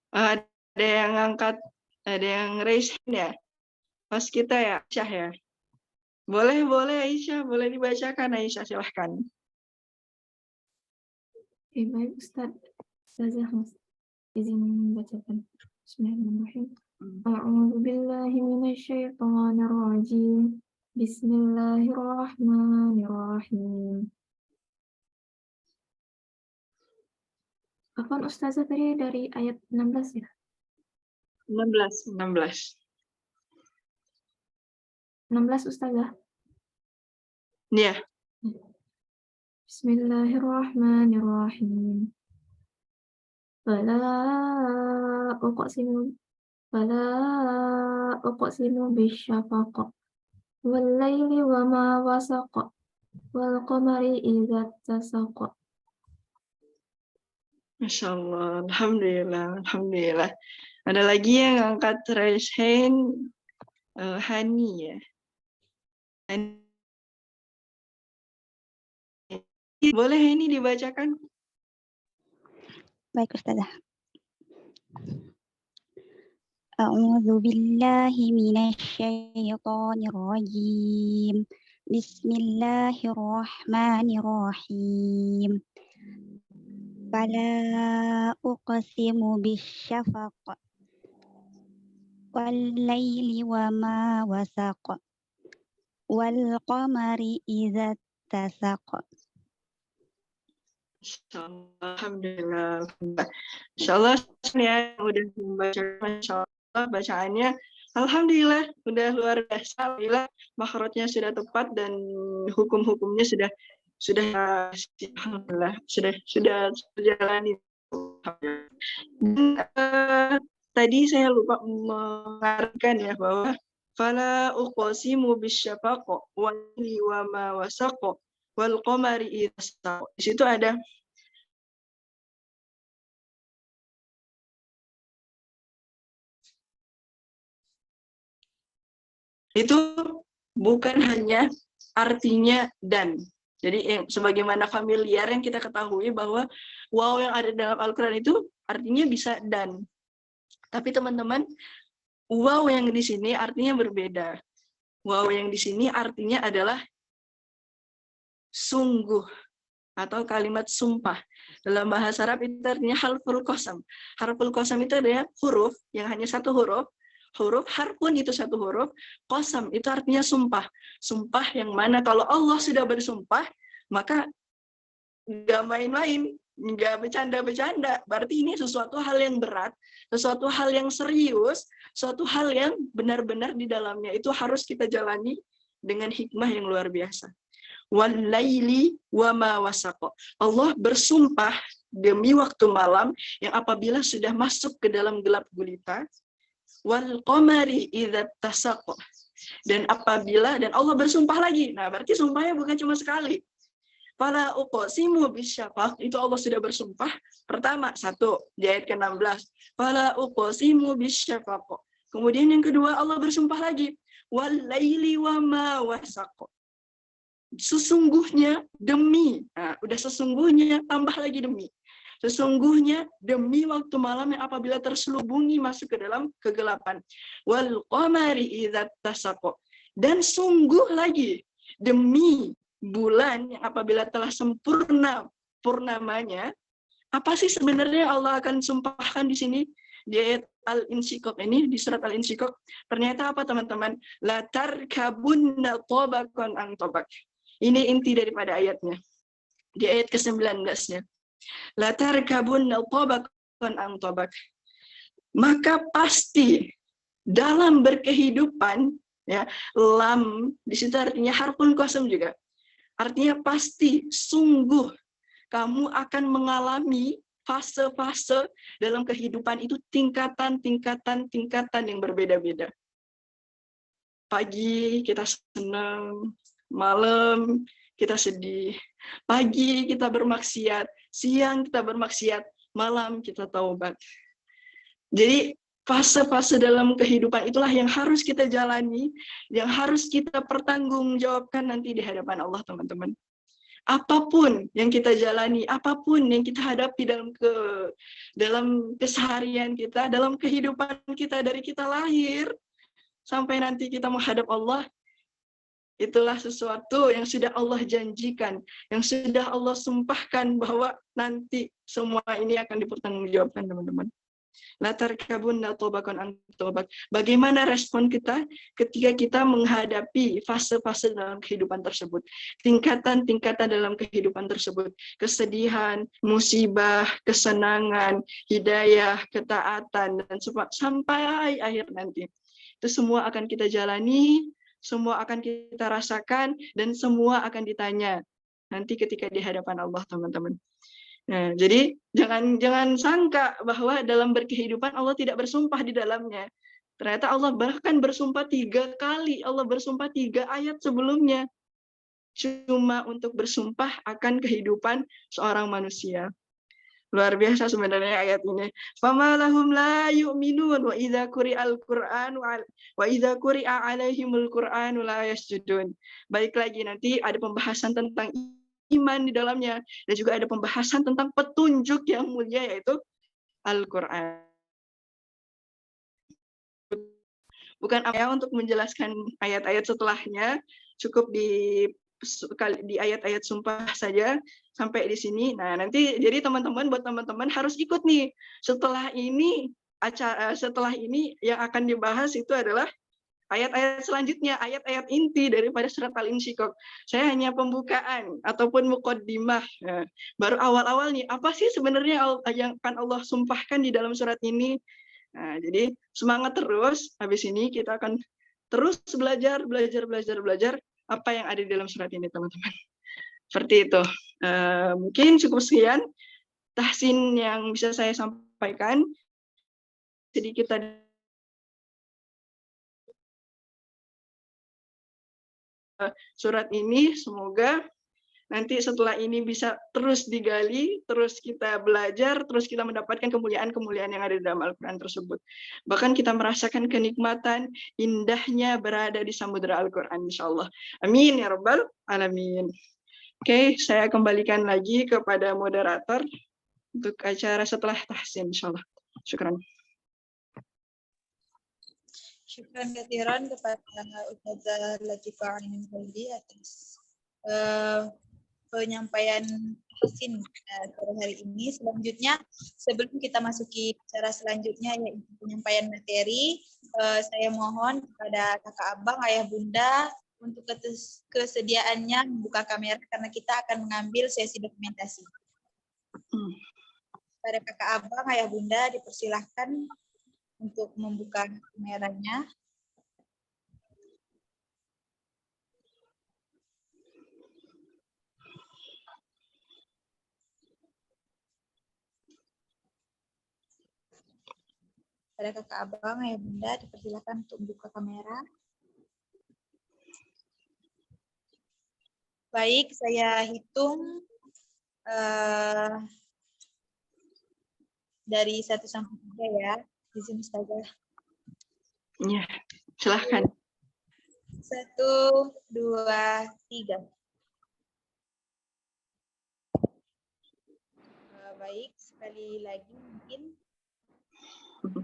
Ada yang angkat, ada yang raise hand ya? Pas kita ya, Aisyah ya? Boleh Aisyah, boleh dibacakan Aisyah, silahkan. Baik Ustazah, izin membacakan. Bismillahirrahmanirrahim. A'udzu billahi minasyaitonir rajim. Bismillahirrahmanirrahim. Apaan Ustazah tadi dari ayat 16 ya? 16. 16 Ustazah. Iya. Bismillahirrahmanirrahim. Fala uqsimu bisyafaq wal laili wa ma wasaq wal qamari idza tasaq. Masya Allah, Alhamdulillah. Ada lagi yang angkat raise hand? Hani ya. Hani. Boleh ini dibacakan? Baik Ustazah. A'udzu billahi minasyaitonir rajim. Bismillahirrahmanirrahim. Fala uqsimu bisyafaq wal laili wa ma wasaq wal qamari idza tasaq Alhamdulillah. Insyaallah ya udah membaca, masyaallah bacaannya. Alhamdulillah udah luar biasa. Alhamdulillah makhrajnya sudah tepat dan hukum-hukumnya sudah alhamdulillah sudah berjalan. Tadi saya lupa mengarahkan ya bahwa fala uqsimu bisyafaq wa ma wasaq wal qamari idza saq. Di situ ada itu bukan hanya artinya dan. Jadi sebagaimana familiar yang kita ketahui bahwa waw yang ada dalam Al-Quran itu artinya bisa dan. Tapi teman-teman, waw yang di sini artinya berbeda. Waw yang di sini artinya adalah sungguh atau kalimat sumpah. Dalam bahasa Arab itu artinya harful qasam. Harful qasam itu adalah huruf yang hanya satu huruf. Harfun itu satu huruf, qasam itu artinya sumpah. Sumpah yang mana kalau Allah sudah bersumpah, maka nggak main-main, nggak bercanda-bercanda. Berarti ini sesuatu hal yang berat, sesuatu hal yang serius, suatu hal yang benar-benar di dalamnya itu harus kita jalani dengan hikmah yang luar biasa. Wal-laili wa ma wasaq. Allah bersumpah demi waktu malam yang apabila sudah masuk ke dalam gelap gulita. Wal qamari idza tasaq. Dan Allah bersumpah lagi. Nah, berarti sumpahnya bukan cuma sekali. Fala uqsimu bisyafaq, itu Allah sudah bersumpah. Pertama, satu di ayat ke-16. Fala uqsimu bisyafaq. Kemudian yang kedua Allah bersumpah lagi. Wal laili wa ma wasaq. Sesungguhnya demi. Nah, udah sesungguhnya tambah lagi demi. Sesungguhnya demi waktu malam yang apabila terselubungi masuk ke dalam kegelapan. Wal qamari idza tasaq. Dan sungguh lagi demi bulan yang apabila telah sempurna purnamanya. Apa sih sebenarnya Allah akan sumpahkan di sini di ayat Al-Insyiqaq ini, di surat Al-Insyiqaq? Ternyata apa teman-teman? La tarkabunna tabaqan an tabaq. Ini inti daripada ayatnya. Di ayat ke-19-nya. La tarkabunna tabaqan an tabaq. Maka pasti dalam berkehidupan, ya, lam di situ artinya harfun qasam juga. Artinya pasti, sungguh kamu akan mengalami fase-fase dalam kehidupan itu, tingkatan yang berbeda-beda. Pagi kita senang, malam kita sedih. Pagi kita bermaksiat, siang kita bermaksiat, malam kita taubat. Jadi fase-fase dalam kehidupan itulah yang harus kita jalani, yang harus kita pertanggungjawabkan nanti di hadapan Allah, teman-teman. Apapun yang kita jalani, apapun yang kita hadapi dalam keseharian kita, dalam kehidupan kita dari kita lahir sampai nanti kita menghadap Allah, itulah sesuatu yang sudah Allah janjikan, yang sudah Allah sumpahkan bahwa nanti semua ini akan dipertanggungjawabkan, teman-teman. La tarkabunna tabaqan an tabaq. Bagaimana respon kita ketika kita menghadapi fase-fase dalam kehidupan tersebut, tingkatan-tingkatan dalam kehidupan tersebut, kesedihan, musibah, kesenangan, hidayah, ketaatan, dan sampai akhir nanti. Itu semua akan kita jalani, semua akan kita rasakan, dan semua akan ditanya nanti ketika di hadapan Allah, teman-teman. Nah, jadi jangan sangka bahwa dalam berkehidupan Allah tidak bersumpah di dalamnya. Ternyata Allah bahkan bersumpah 3 kali. Allah bersumpah 3 ayat sebelumnya. Cuma untuk bersumpah akan kehidupan seorang manusia. Luar biasa sebenarnya ayat ini. Fama lahum la yu'minun wa idza quri'al Qur'an wa idza quri'a 'alaihimul Qur'anu la yasjudun. Baik lagi nanti ada pembahasan tentang iman di dalamnya, dan juga ada pembahasan tentang petunjuk yang mulia yaitu Al-Quran. Bukan apa untuk menjelaskan ayat-ayat setelahnya, cukup di ayat-ayat sumpah saja sampai di sini. Nah, nanti jadi buat teman-teman harus ikut nih. Setelah ini yang akan dibahas itu adalah ayat-ayat selanjutnya, ayat-ayat inti daripada surat Al-Insyiqaq. Saya hanya pembukaan ataupun muqaddimah. Nah, baru awal-awal nih, apa sih sebenarnya yang akan Allah sumpahkan di dalam surat ini? Nah, jadi semangat terus. Habis ini kita akan terus belajar apa yang ada di dalam surat ini, teman-teman. Seperti itu. Mungkin cukup sekian tahsin yang bisa saya sampaikan. Jadi kita surat ini, semoga nanti setelah ini bisa terus digali, terus kita belajar, terus kita mendapatkan kemuliaan-kemuliaan yang ada di dalam Al-Quran tersebut. Bahkan kita merasakan kenikmatan indahnya berada di samudera Al-Quran, insya-Allah. Amin ya rabbal alamin. Oke, saya kembalikan lagi kepada moderator untuk acara setelah tahsin, insya-Allah. Syukran. Syukran katsiran kepada Ustazah Latifah Ainin Khalidi atas penyampaian tahsin pada hari ini. Selanjutnya, sebelum kita masuki acara selanjutnya yaitu penyampaian materi, saya mohon kepada kakak abang, ayah bunda untuk kesediaannya membuka kamera karena kita akan mengambil sesi dokumentasi. Pada kakak abang, ayah bunda dipersilahkan untuk membuka kameranya. Pada kakak abang, ayah bunda dipersilakan untuk membuka kamera. Baik, saya hitung dari 1 sampai 3 ya. Izin Ustazah. Ya, silahkan. 1, 2, 3. Baik, sekali lagi mungkin. 1,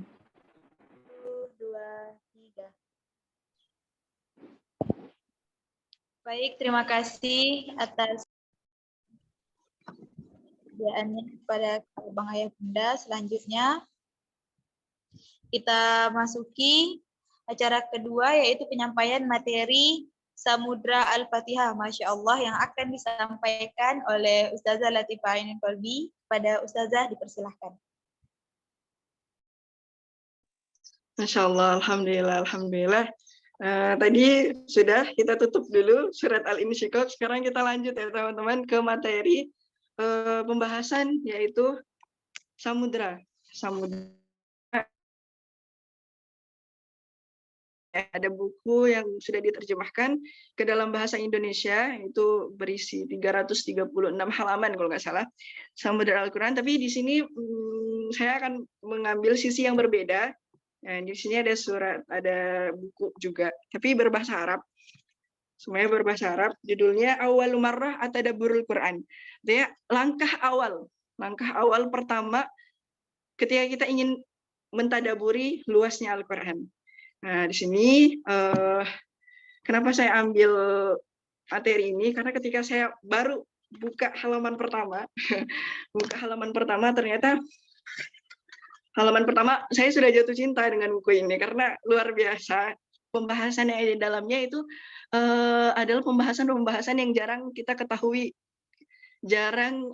2, 3. Baik, terima kasih atas kesediaannya kepada abang ayah bunda. Selanjutnya kita masuki acara kedua yaitu penyampaian materi Samudra Al-Fatihah, Masya Allah, yang akan disampaikan oleh Ustazah Latifah Ainin Khalidi. Pada Ustazah dipersilahkan. Masya Allah, alhamdulillah, alhamdulillah. Tadi sudah kita tutup dulu surat Al-Insyiqaq. Sekarang kita lanjut ya teman-teman ke materi pembahasan yaitu samudra. Ada buku yang sudah diterjemahkan ke dalam bahasa Indonesia, itu berisi 336 halaman kalau nggak salah, Samudra Al-Quran. Tapi di sini saya akan mengambil sisi yang berbeda. Nah, di sini ada surat, ada buku juga, tapi berbahasa Arab. Semuanya berbahasa Arab. Judulnya Awwalu Marrah At-Tadabburul Quran. Artinya langkah awal pertama ketika kita ingin mentadaburi luasnya Al-Quran. Nah, di sini kenapa saya ambil materi ini? Karena ketika saya baru buka halaman pertama, ternyata halaman pertama saya sudah jatuh cinta dengan buku ini karena luar biasa. Pembahasan yang ada di dalamnya itu adalah pembahasan yang jarang kita ketahui, jarang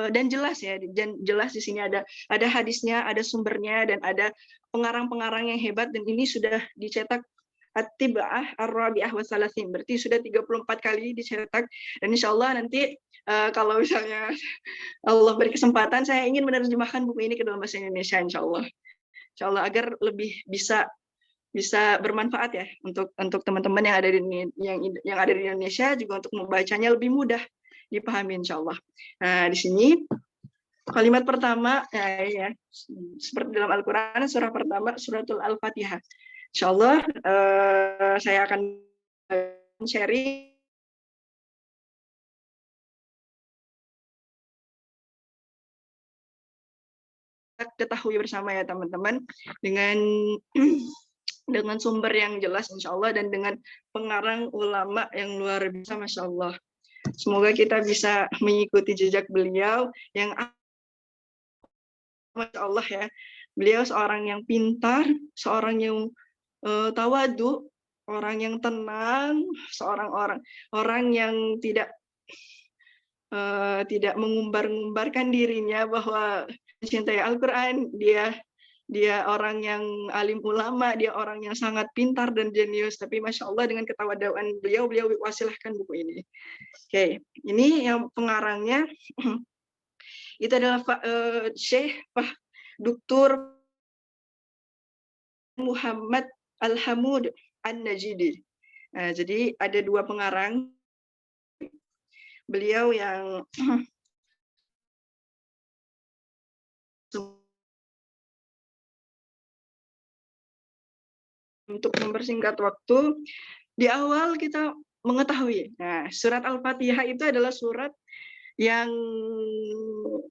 dan jelas ya, dan jelas di sini ada hadisnya, ada sumbernya, dan ada pengarang-pengarang yang hebat, dan ini sudah dicetak At-Tibaah Ar-Rabi'ah wa Salasin, berarti sudah 34 kali dicetak, dan insya Allah nanti kalau misalnya Allah beri kesempatan, saya ingin menerjemahkan buku ini ke dalam bahasa Indonesia, insya Allah agar lebih bisa bermanfaat ya untuk teman-teman yang ada di Indonesia, juga untuk membacanya lebih mudah dipahami, insya Allah. Nah, di sini kalimat pertama ya, seperti dalam Al-Quran, surah pertama suratul Al-Fatihah. Insya Allah saya akan sharing ketahui bersama ya teman-teman, dengan sumber yang jelas insya Allah, dan dengan pengarang ulama yang luar biasa, Masya Allah. Semoga kita bisa mengikuti jejak beliau yang Masya Allah ya. Beliau seorang yang pintar, seorang yang tawadu, orang yang tenang, seorang orang yang tidak mengumbar-ngumbarkan dirinya bahwa mencintai Al-Quran, dia orang yang alim ulama, dia orang yang sangat pintar dan jenius, tapi Masya Allah dengan ketawadaan beliau wasilahkan buku ini. Oke, ini yang pengarangnya itu adalah Syekh Dr. Muhammad Al-Hamud An-Najidi. Nah, jadi ada dua pengarang, beliau yang untuk mempersingkat waktu, di awal kita mengetahui, nah, surat Al-Fatihah itu adalah surat yang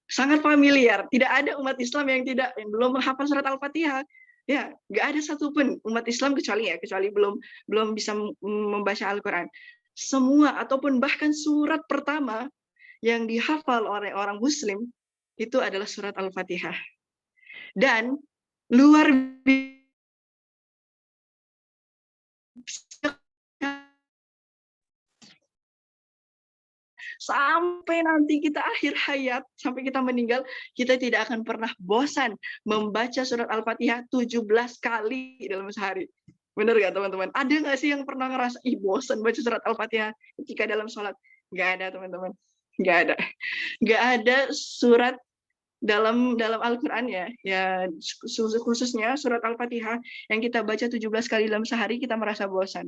sangat familiar. Tidak ada umat Islam yang belum menghafal surat Al-Fatihah. Ya, nggak ada satupun umat Islam kecuali belum bisa membaca Al-Quran. Semua ataupun bahkan surat pertama yang dihafal oleh orang Muslim itu adalah surat Al-Fatihah. Dan luar biasa sampai nanti kita akhir hayat, sampai kita meninggal, kita tidak akan pernah bosan membaca surat Al-Fatihah 17 kali dalam sehari. Benar nggak teman-teman? Ada nggak sih yang pernah ngerasa bosan baca surat Al-Fatihah ketika dalam sholat? Nggak ada teman-teman. Nggak ada surat dalam Al-Quran ya khususnya surat Al-Fatihah yang kita baca 17 kali dalam sehari kita merasa bosan.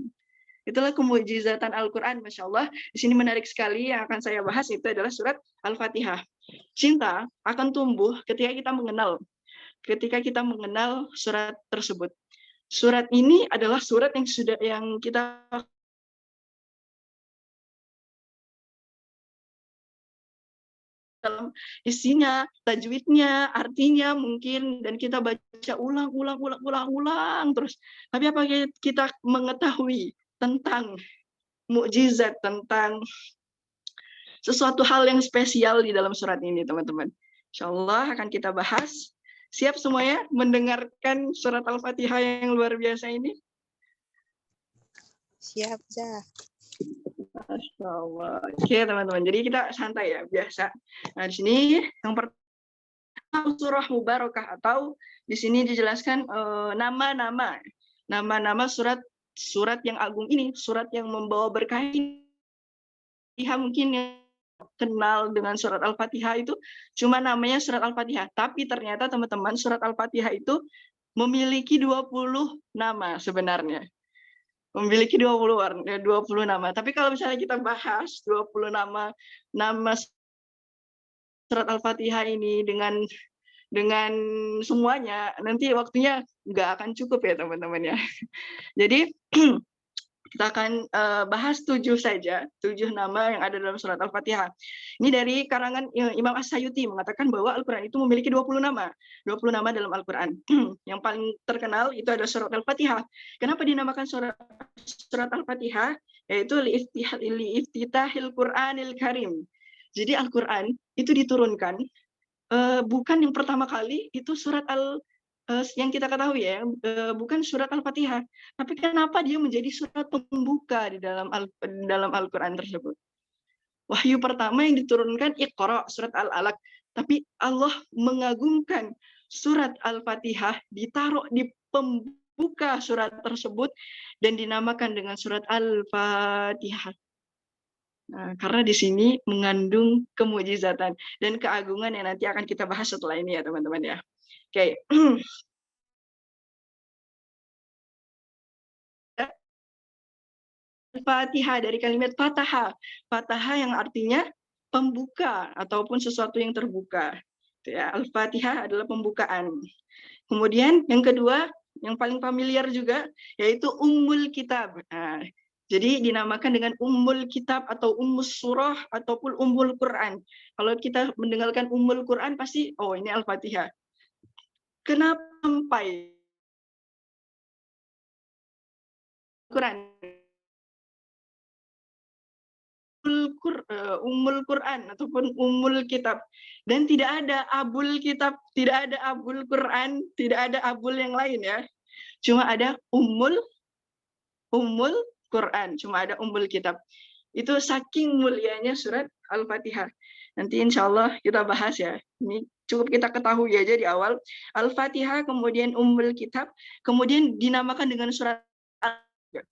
Itulah kemujizatan Al-Quran, Masya Allah. Di sini menarik sekali yang akan saya bahas itu adalah surat Al-Fatihah. Cinta akan tumbuh ketika kita mengenal surat tersebut. Surat ini adalah surat yang kita dalam isinya, tajwidnya, artinya mungkin, dan kita baca ulang terus. Tapi apa kita mengetahui tentang mukjizat, tentang sesuatu hal yang spesial di dalam surat ini, teman-teman? Insyaallah akan kita bahas. Siap semuanya mendengarkan surat Al-Fatihah yang luar biasa ini? Siap, Zah. Masya Allah. Oke teman-teman, jadi kita santai ya, biasa. Nah di sini yang pertama surah Mubarakah, atau di sini dijelaskan nama-nama surat yang agung ini, surat yang membawa berkah ini. Mungkin yang kenal dengan surat Al-Fatihah itu cuma namanya surat Al-Fatihah, tapi ternyata teman-teman surat Al-Fatihah itu memiliki 20 nama sebenarnya. Memiliki 20 nama. Tapi kalau misalnya kita bahas 20 nama surat Al-Fatihah ini dengan semuanya, nanti waktunya nggak akan cukup ya teman-teman ya. Jadi kita akan bahas 7 nama yang ada dalam surat Al-Fatihah. Ini dari karangan Imam As-Sayuti mengatakan bahwa Al-Quran itu memiliki 20 nama dalam Al-Quran. Yang paling terkenal itu ada surat Al-Fatihah. Kenapa dinamakan surat Al-Fatihah? Yaitu li'iftitahil Qur'anil Karim. Jadi Al-Quran itu diturunkan bukan yang pertama kali itu surat yang kita ketahui ya, bukan surat Al-Fatihah, tapi kenapa dia menjadi surat pembuka di dalam Al-Quran tersebut? Wahyu pertama yang diturunkan Iqra, surat Al-Alaq, tapi Allah mengagungkan surat Al-Fatihah ditaruh di pembuka surat tersebut dan dinamakan dengan surat Al-Fatihah. Nah, karena di sini mengandung kemujizatan dan keagungan yang nanti akan kita bahas setelah ini ya teman-teman ya. Oke. Fatihah dari kalimat fataha. Fataha yang artinya pembuka ataupun sesuatu yang terbuka. Ya, Al-Fatihah adalah pembukaan. Kemudian yang kedua, yang paling familiar juga yaitu Ummul Kitab. Nah, jadi dinamakan dengan Ummul Kitab atau Ummus Surah ataupun Ummul Quran. Kalau kita mendengarkan Ummul Quran pasti ini Al-Fatihah. Kenapa sampai Quran? Ummul Quran ataupun Ummul Kitab, dan tidak ada Abul Kitab, tidak ada Abul Quran, tidak ada Abul yang lain ya, cuma ada Ummul Ummul Quran, cuma ada Ummul Kitab. Itu saking mulianya surat Al-Fatihah. Nanti insya Allah kita bahas ya. Ini cukup kita ketahui aja di awal. Al-Fatihah, kemudian Ummul Kitab, kemudian dinamakan dengan surat Al-Fatihah.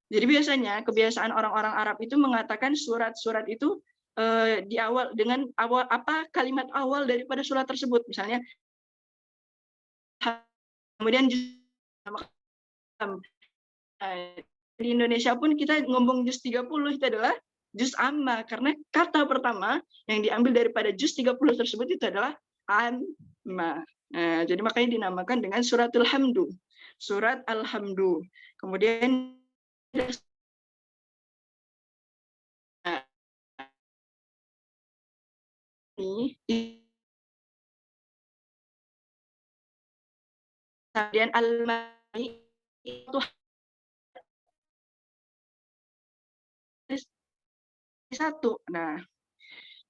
Jadi biasanya kebiasaan orang-orang Arab itu mengatakan surat-surat itu di awal dengan awal apa kalimat awal daripada surat tersebut, misalnya kemudian di Indonesia pun kita ngomong juz 30 itu adalah juz amma, karena kata pertama yang diambil daripada juz 30 tersebut itu adalah amma. Nah, jadi makanya dinamakan dengan suratul hamdu, surat al-hamdu. Kemudian kemudian al-mani itu satu. Nah,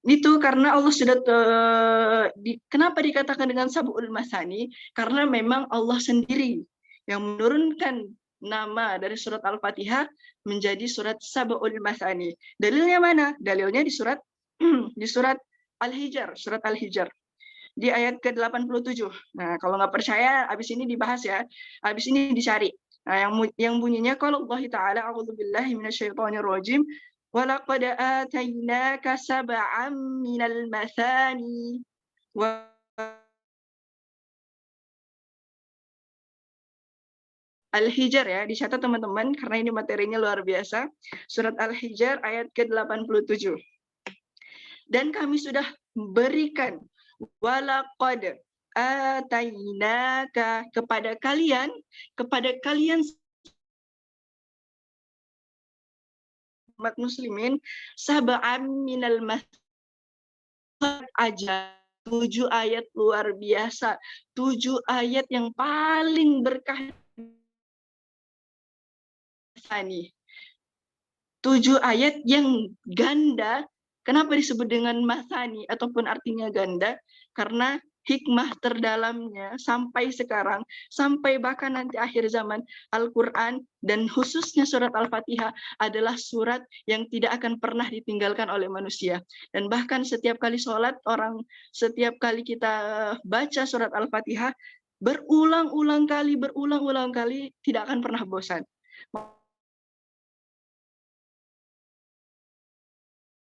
itu karena Allah sudah kenapa dikatakan dengan Sab'ul Masani? Karena memang Allah sendiri yang menurunkan nama dari surat Al-Fatihah menjadi surat Sab'ul Masani. Dalilnya mana? Dalilnya di surat Al-Hijr, surat Al-Hijr di ayat ke-87. Nah, kalau nggak percaya, habis ini dibahas ya. Habis ini dicari. Nah, yang bunyinya kalau Allah Ta'ala a'udzubillahi minasyaitonirrajim wa laqad atainaka sab'an minal mathani wa Al-Hijr ya, dicatat teman-teman karena ini materinya luar biasa. Surat Al-Hijr ayat ke-87. Dan kami sudah berikan walaqad atainaka kepada kalian umat muslimin sab'an minal aja 7 ayat luar biasa, 7 ayat yang paling berkah nih. 7 ayat yang ganda. Kenapa disebut dengan masani ataupun artinya ganda? Karena hikmah terdalamnya sampai sekarang, sampai bahkan nanti akhir zaman, Al-Quran dan khususnya surat Al-Fatihah adalah surat yang tidak akan pernah ditinggalkan oleh manusia. Dan bahkan setiap kali sholat, setiap kali kita baca surat Al-Fatihah, berulang-ulang kali, tidak akan pernah bosan.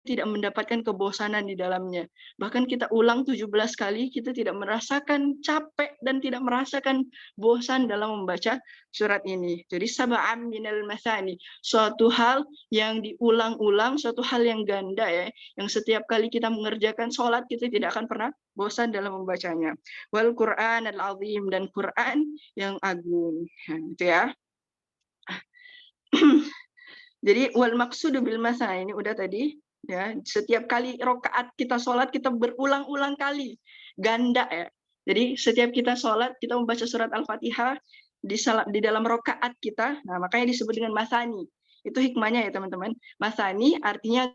Tidak mendapatkan kebosanan di dalamnya. Bahkan kita ulang 17 kali, kita tidak merasakan capek dan tidak merasakan bosan dalam membaca surat ini. Jadi sab'an minal masani, suatu hal yang diulang-ulang, suatu hal yang ganda ya, yang setiap kali kita mengerjakan sholat, kita tidak akan pernah bosan dalam membacanya. Wal Qur'an al-azim, dan Quran yang agung. Gitu ya. Jadi wal maqsudu bil masani ini udah tadi. Ya, setiap kali rokaat kita sholat kita berulang-ulang kali ganda ya. Jadi setiap kita sholat kita membaca surat Al-Fatihah di dalam rokaat kita. Nah, makanya disebut dengan masani. Itu hikmahnya ya teman-teman. Masani artinya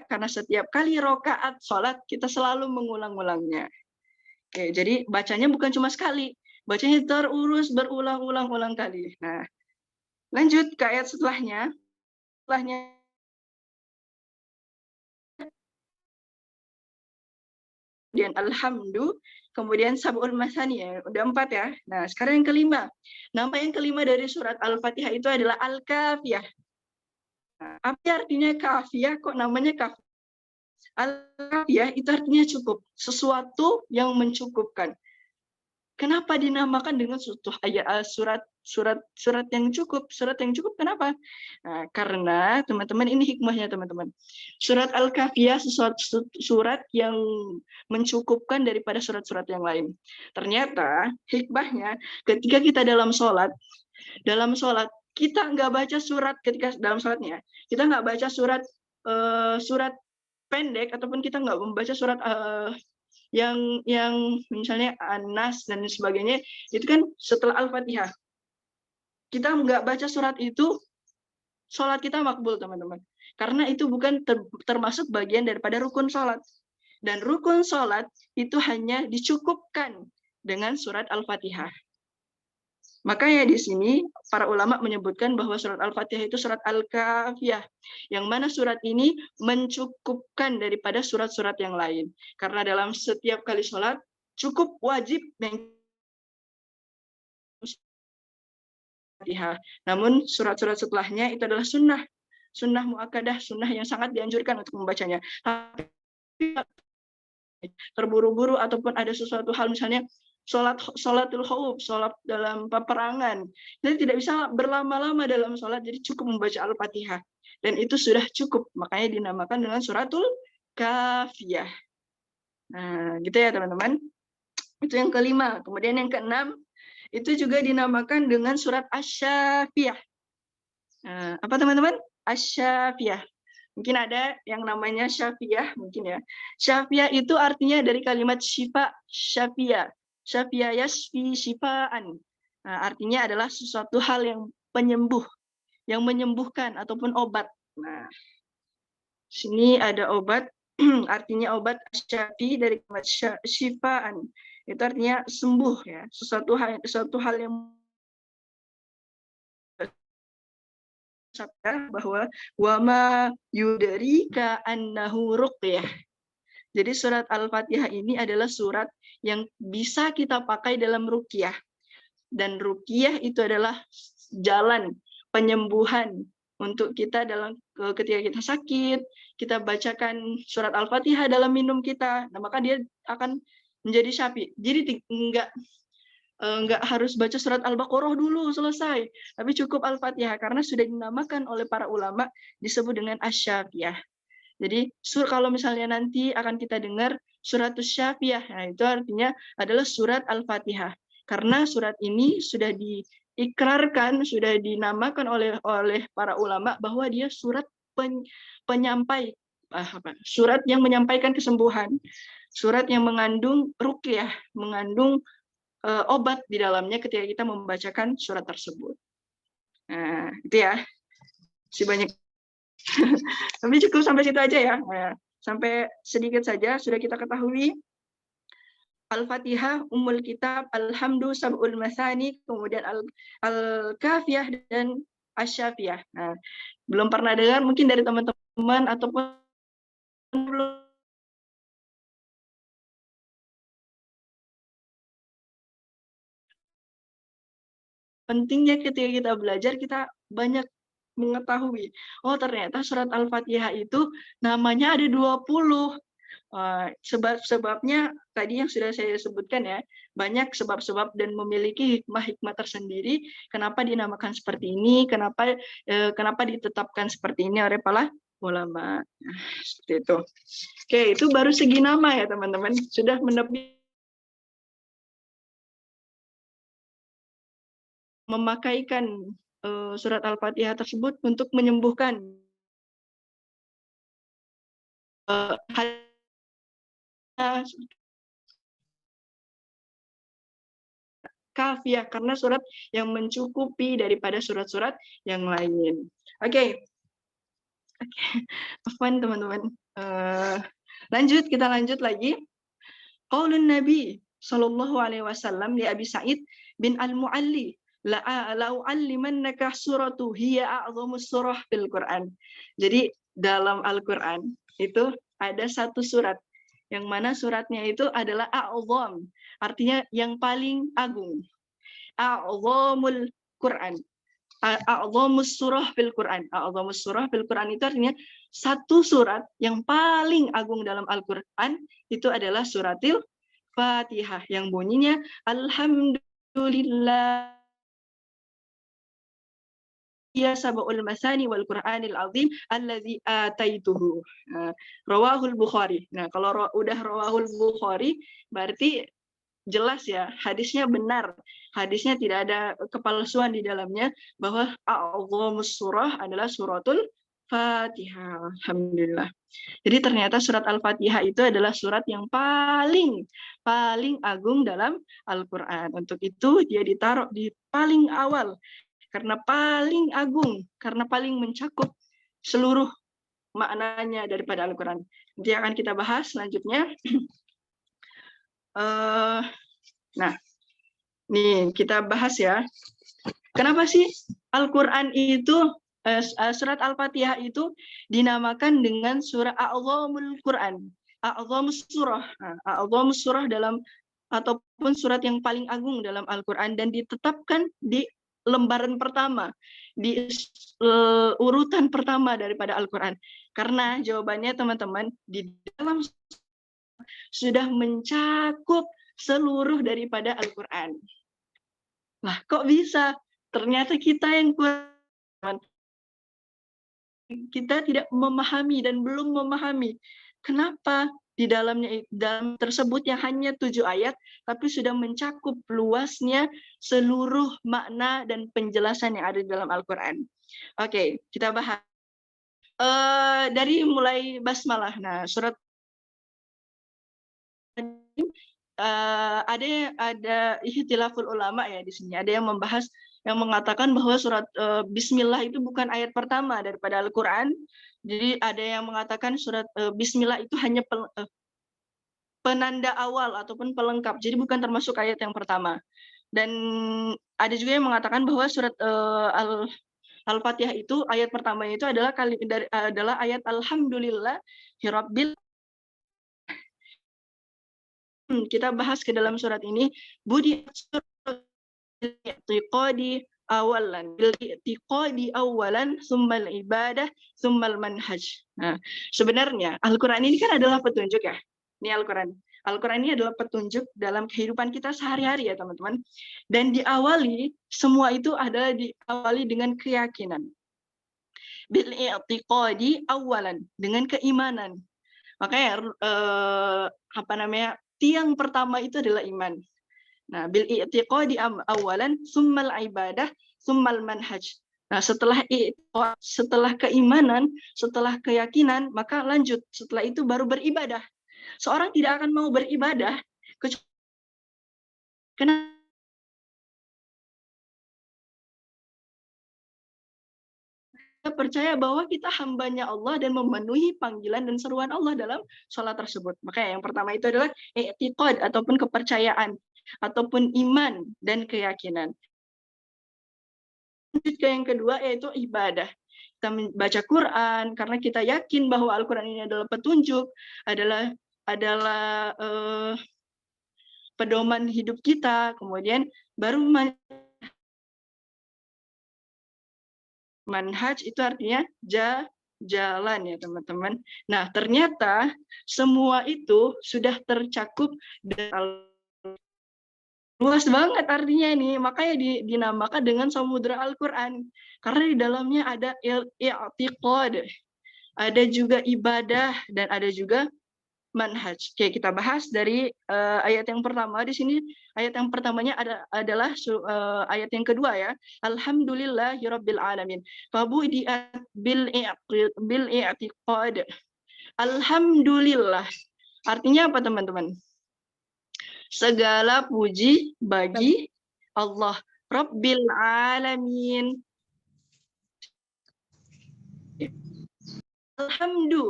karena setiap kali rokaat sholat kita selalu mengulang-ulangnya. Oke, jadi bacanya bukan cuma sekali, bacanya terurus berulang-ulang kali. Nah, lanjut ke ayat setelahnya. Kemudian alhamdu, kemudian sab'ul masani ya, udah 4 ya. Nah, sekarang yang kelima. Nama yang kelima dari surat Al-Fatihah itu adalah Al-Kafiyah. Nah, apa artinya kafiyah? Kok namanya kafiyah? Al-Kafiyah itu artinya cukup, sesuatu yang mencukupkan. Kenapa dinamakan dengan surat yang cukup? Surat yang cukup kenapa? Nah, karena teman-teman ini hikmahnya teman-teman. Surat Al-Kafiyah surat yang mencukupkan daripada surat-surat yang lain. Ternyata hikmahnya ketika kita dalam sholat kita nggak baca surat ketika dalam sholatnya. Kita nggak baca surat pendek ataupun kita nggak membaca surat yang misalnya An-Nas dan sebagainya, itu kan setelah Al-Fatihah. Kita nggak baca surat itu, sholat kita makbul teman-teman. Karena itu bukan termasuk bagian daripada rukun sholat. Dan rukun sholat itu hanya dicukupkan dengan surat Al-Fatihah. Makanya di sini para ulama menyebutkan bahwa surat Al-Fatihah itu surat Al-Kafiyah, yang mana surat ini mencukupkan daripada surat-surat yang lain. Karena dalam setiap kali sholat cukup wajib yang Al-Fatihah. Namun surat-surat setelahnya itu adalah sunnah muakkadah, sunnah yang sangat dianjurkan untuk membacanya. Tapi terburu-buru ataupun ada sesuatu hal, misalnya sholatul khauf, sholat dalam peperangan, jadi tidak bisa berlama-lama dalam sholat, jadi cukup membaca Al-Fatihah dan itu sudah cukup, makanya dinamakan dengan suratul kafiyah. Nah, gitu ya teman-teman. Itu yang kelima. Kemudian yang keenam itu juga dinamakan dengan surat Asy-Syafiyah. Nah, apa teman-teman? Asy-Syafiyah. Mungkin ada yang namanya Syafiyah, mungkin ya. Syafiyah itu artinya dari kalimat syifa, syafiyah. Syafiyah yasfi syifaan. Nah, artinya adalah sesuatu hal yang penyembuh, yang menyembuhkan ataupun obat. Nah, sini ada obat, artinya obat syafi dari kalimat syifaan. Itu artinya sembuh ya, sesuatu hal yang bahwa wama yudarika annahu ruqyah. Jadi surat Al-Fatihah ini adalah surat yang bisa kita pakai dalam ruqyah. Dan ruqyah itu adalah jalan penyembuhan untuk kita dalam ketika kita sakit, kita bacakan surat Al-Fatihah dalam minum kita. Nah, maka dia akan menjadi syafi. Jadi nggak harus baca surat Al-Baqarah dulu selesai, tapi cukup Al-Fatihah karena sudah dinamakan oleh para ulama disebut dengan Asy-Syafiyah. Jadi kalau misalnya nanti akan kita dengar suratus Syafiyah, nah itu artinya adalah surat Al-Fatihah karena surat ini sudah diikrarkan, sudah dinamakan oleh para ulama bahwa dia surat penyampai surat yang menyampaikan kesembuhan, surat yang mengandung ruqyah, mengandung obat di dalamnya ketika kita membacakan surat tersebut. Nah, itu ya. Si banyak. Tapi cukup sampai situ aja ya. Nah, sampai sedikit saja sudah kita ketahui Al-Fatihah, Ummul Kitab, Alhamdu, Sab'ul Masani, kemudian Al-Kafiyah dan Asy-Syafiyah. Nah, belum pernah dengar mungkin dari teman-teman ataupun belum pentingnya ketika kita belajar kita banyak mengetahui. Oh, ternyata surat Al-Fatihah itu namanya ada 20. Sebab-sebabnya tadi yang sudah saya sebutkan ya, banyak sebab-sebab dan memiliki hikmah-hikmah tersendiri kenapa dinamakan seperti ini, kenapa ditetapkan seperti ini oleh para ulama. Nah, seperti itu. Oke, itu baru segi nama ya teman-teman. Sudah memakaikan surat Al-Fatihah tersebut untuk menyembuhkan kafiyah karena surat yang mencukupi daripada surat-surat yang lain. Oke. Afwan teman-teman. Kita lanjut lagi. Qaulun Nabi sallallahu alaihi wasallam li Abi Sa'id bin Al-Mu'alli la'u'allimannaka suratu hiya a'zamus surah fil Quran. Jadi dalam Al-Quran itu ada satu surat yang mana suratnya itu adalah a'zam, artinya yang paling agung. A'zamul Quran. A'zamus surah fil Quran. A'zamus surah fil Quran itu artinya satu surat yang paling agung dalam Al-Quran itu adalah suratil Fatihah yang bunyinya Alhamdulillah ya sab'ul masani wal Qur'anil azim allazi ataituhu. Rawahul Bukhari. Nah, kalau udah rawahul Bukhari berarti jelas ya, hadisnya benar. Hadisnya tidak ada kepalsuan di dalamnya bahwa a'zamus surah adalah suratul Fatihah. Alhamdulillah. Jadi ternyata surat Al-Fatihah itu adalah surat yang paling agung dalam Al-Qur'an. Untuk itu dia ditaruh di paling awal karena paling agung, karena paling mencakup seluruh maknanya daripada Al-Qur'an. Nanti akan kita bahas selanjutnya. Nah, nih kita bahas ya. Kenapa sih Al-Quran itu, surat Al-Fatihah itu dinamakan dengan surah A'zamul Quran, A'zamus surah, A'zamus surah dalam ataupun surat yang paling agung dalam Al-Quran, dan ditetapkan di lembaran pertama, di urutan pertama daripada Al-Quran. Karena jawabannya teman-teman, di dalam sudah mencakup seluruh daripada Al-Quran. Lah, kok bisa? Ternyata kita yang kurang, kita tidak memahami dan belum memahami kenapa di dalamnya dalam tersebut yang hanya 7 ayat tapi sudah mencakup luasnya seluruh makna dan penjelasan yang ada di dalam Al-Quran. Oke, kita bahas dari mulai basmalah. Nah, surat ada ihtilaful ulama ya di sini. Ada yang membahas, yang mengatakan bahwa surat Bismillah itu bukan ayat pertama daripada Al-Quran. Jadi ada yang mengatakan surat Bismillah itu hanya penanda awal ataupun pelengkap. Jadi bukan termasuk ayat yang pertama. Dan ada juga yang mengatakan bahwa surat Al-Fatihah itu ayat pertamanya itu adalah adalah ayat Alhamdulillahirabbil. Kita bahas ke dalam surat ini, budi i'tiqadi awalan summal ibadah summal manhaj. Nah, sebenarnya Al-Quran ini kan adalah petunjuk ya. Ini Al-Quran. Al-Quran ini adalah petunjuk dalam kehidupan kita sehari-hari ya teman-teman. Dan diawali, semua itu adalah diawali dengan keyakinan. Bil i'tiqadi awalan, dengan keimanan. Makanya tiang pertama itu adalah iman. Nah, bil i'tiqadi awalan summal ibadah summal manhaj. Nah, setelah keimanan, setelah keyakinan, maka lanjut. Setelah itu baru beribadah. Seorang tidak akan mau beribadah kecuali kenapa? Percaya bahwa kita hambanya Allah dan memenuhi panggilan dan seruan Allah dalam sholat tersebut. Makanya yang pertama itu adalah i'tiqad ataupun kepercayaan ataupun iman dan keyakinan. Lanjut ke yang kedua yaitu ibadah. Kita membaca Quran karena kita yakin bahwa Al-Quran ini adalah petunjuk, adalah pedoman hidup kita. Kemudian baru manhaj itu artinya jalan ya teman-teman. Nah, ternyata semua itu sudah tercakup dalam luas banget artinya ini. Makanya dinamakan dengan Samudra Al-Quran. Karena di dalamnya ada i'tiqad, ada juga ibadah, dan ada juga manhaj. Oke, kita bahas dari ayat yang pertama di sini. Ayat yang pertamanya adalah ayat yang kedua ya. Alhamdulillahirabbil alamin. Fabudiat bil i'tiqad. Alhamdulillah. Artinya apa teman-teman? Segala puji bagi Allah Rabbil alamin.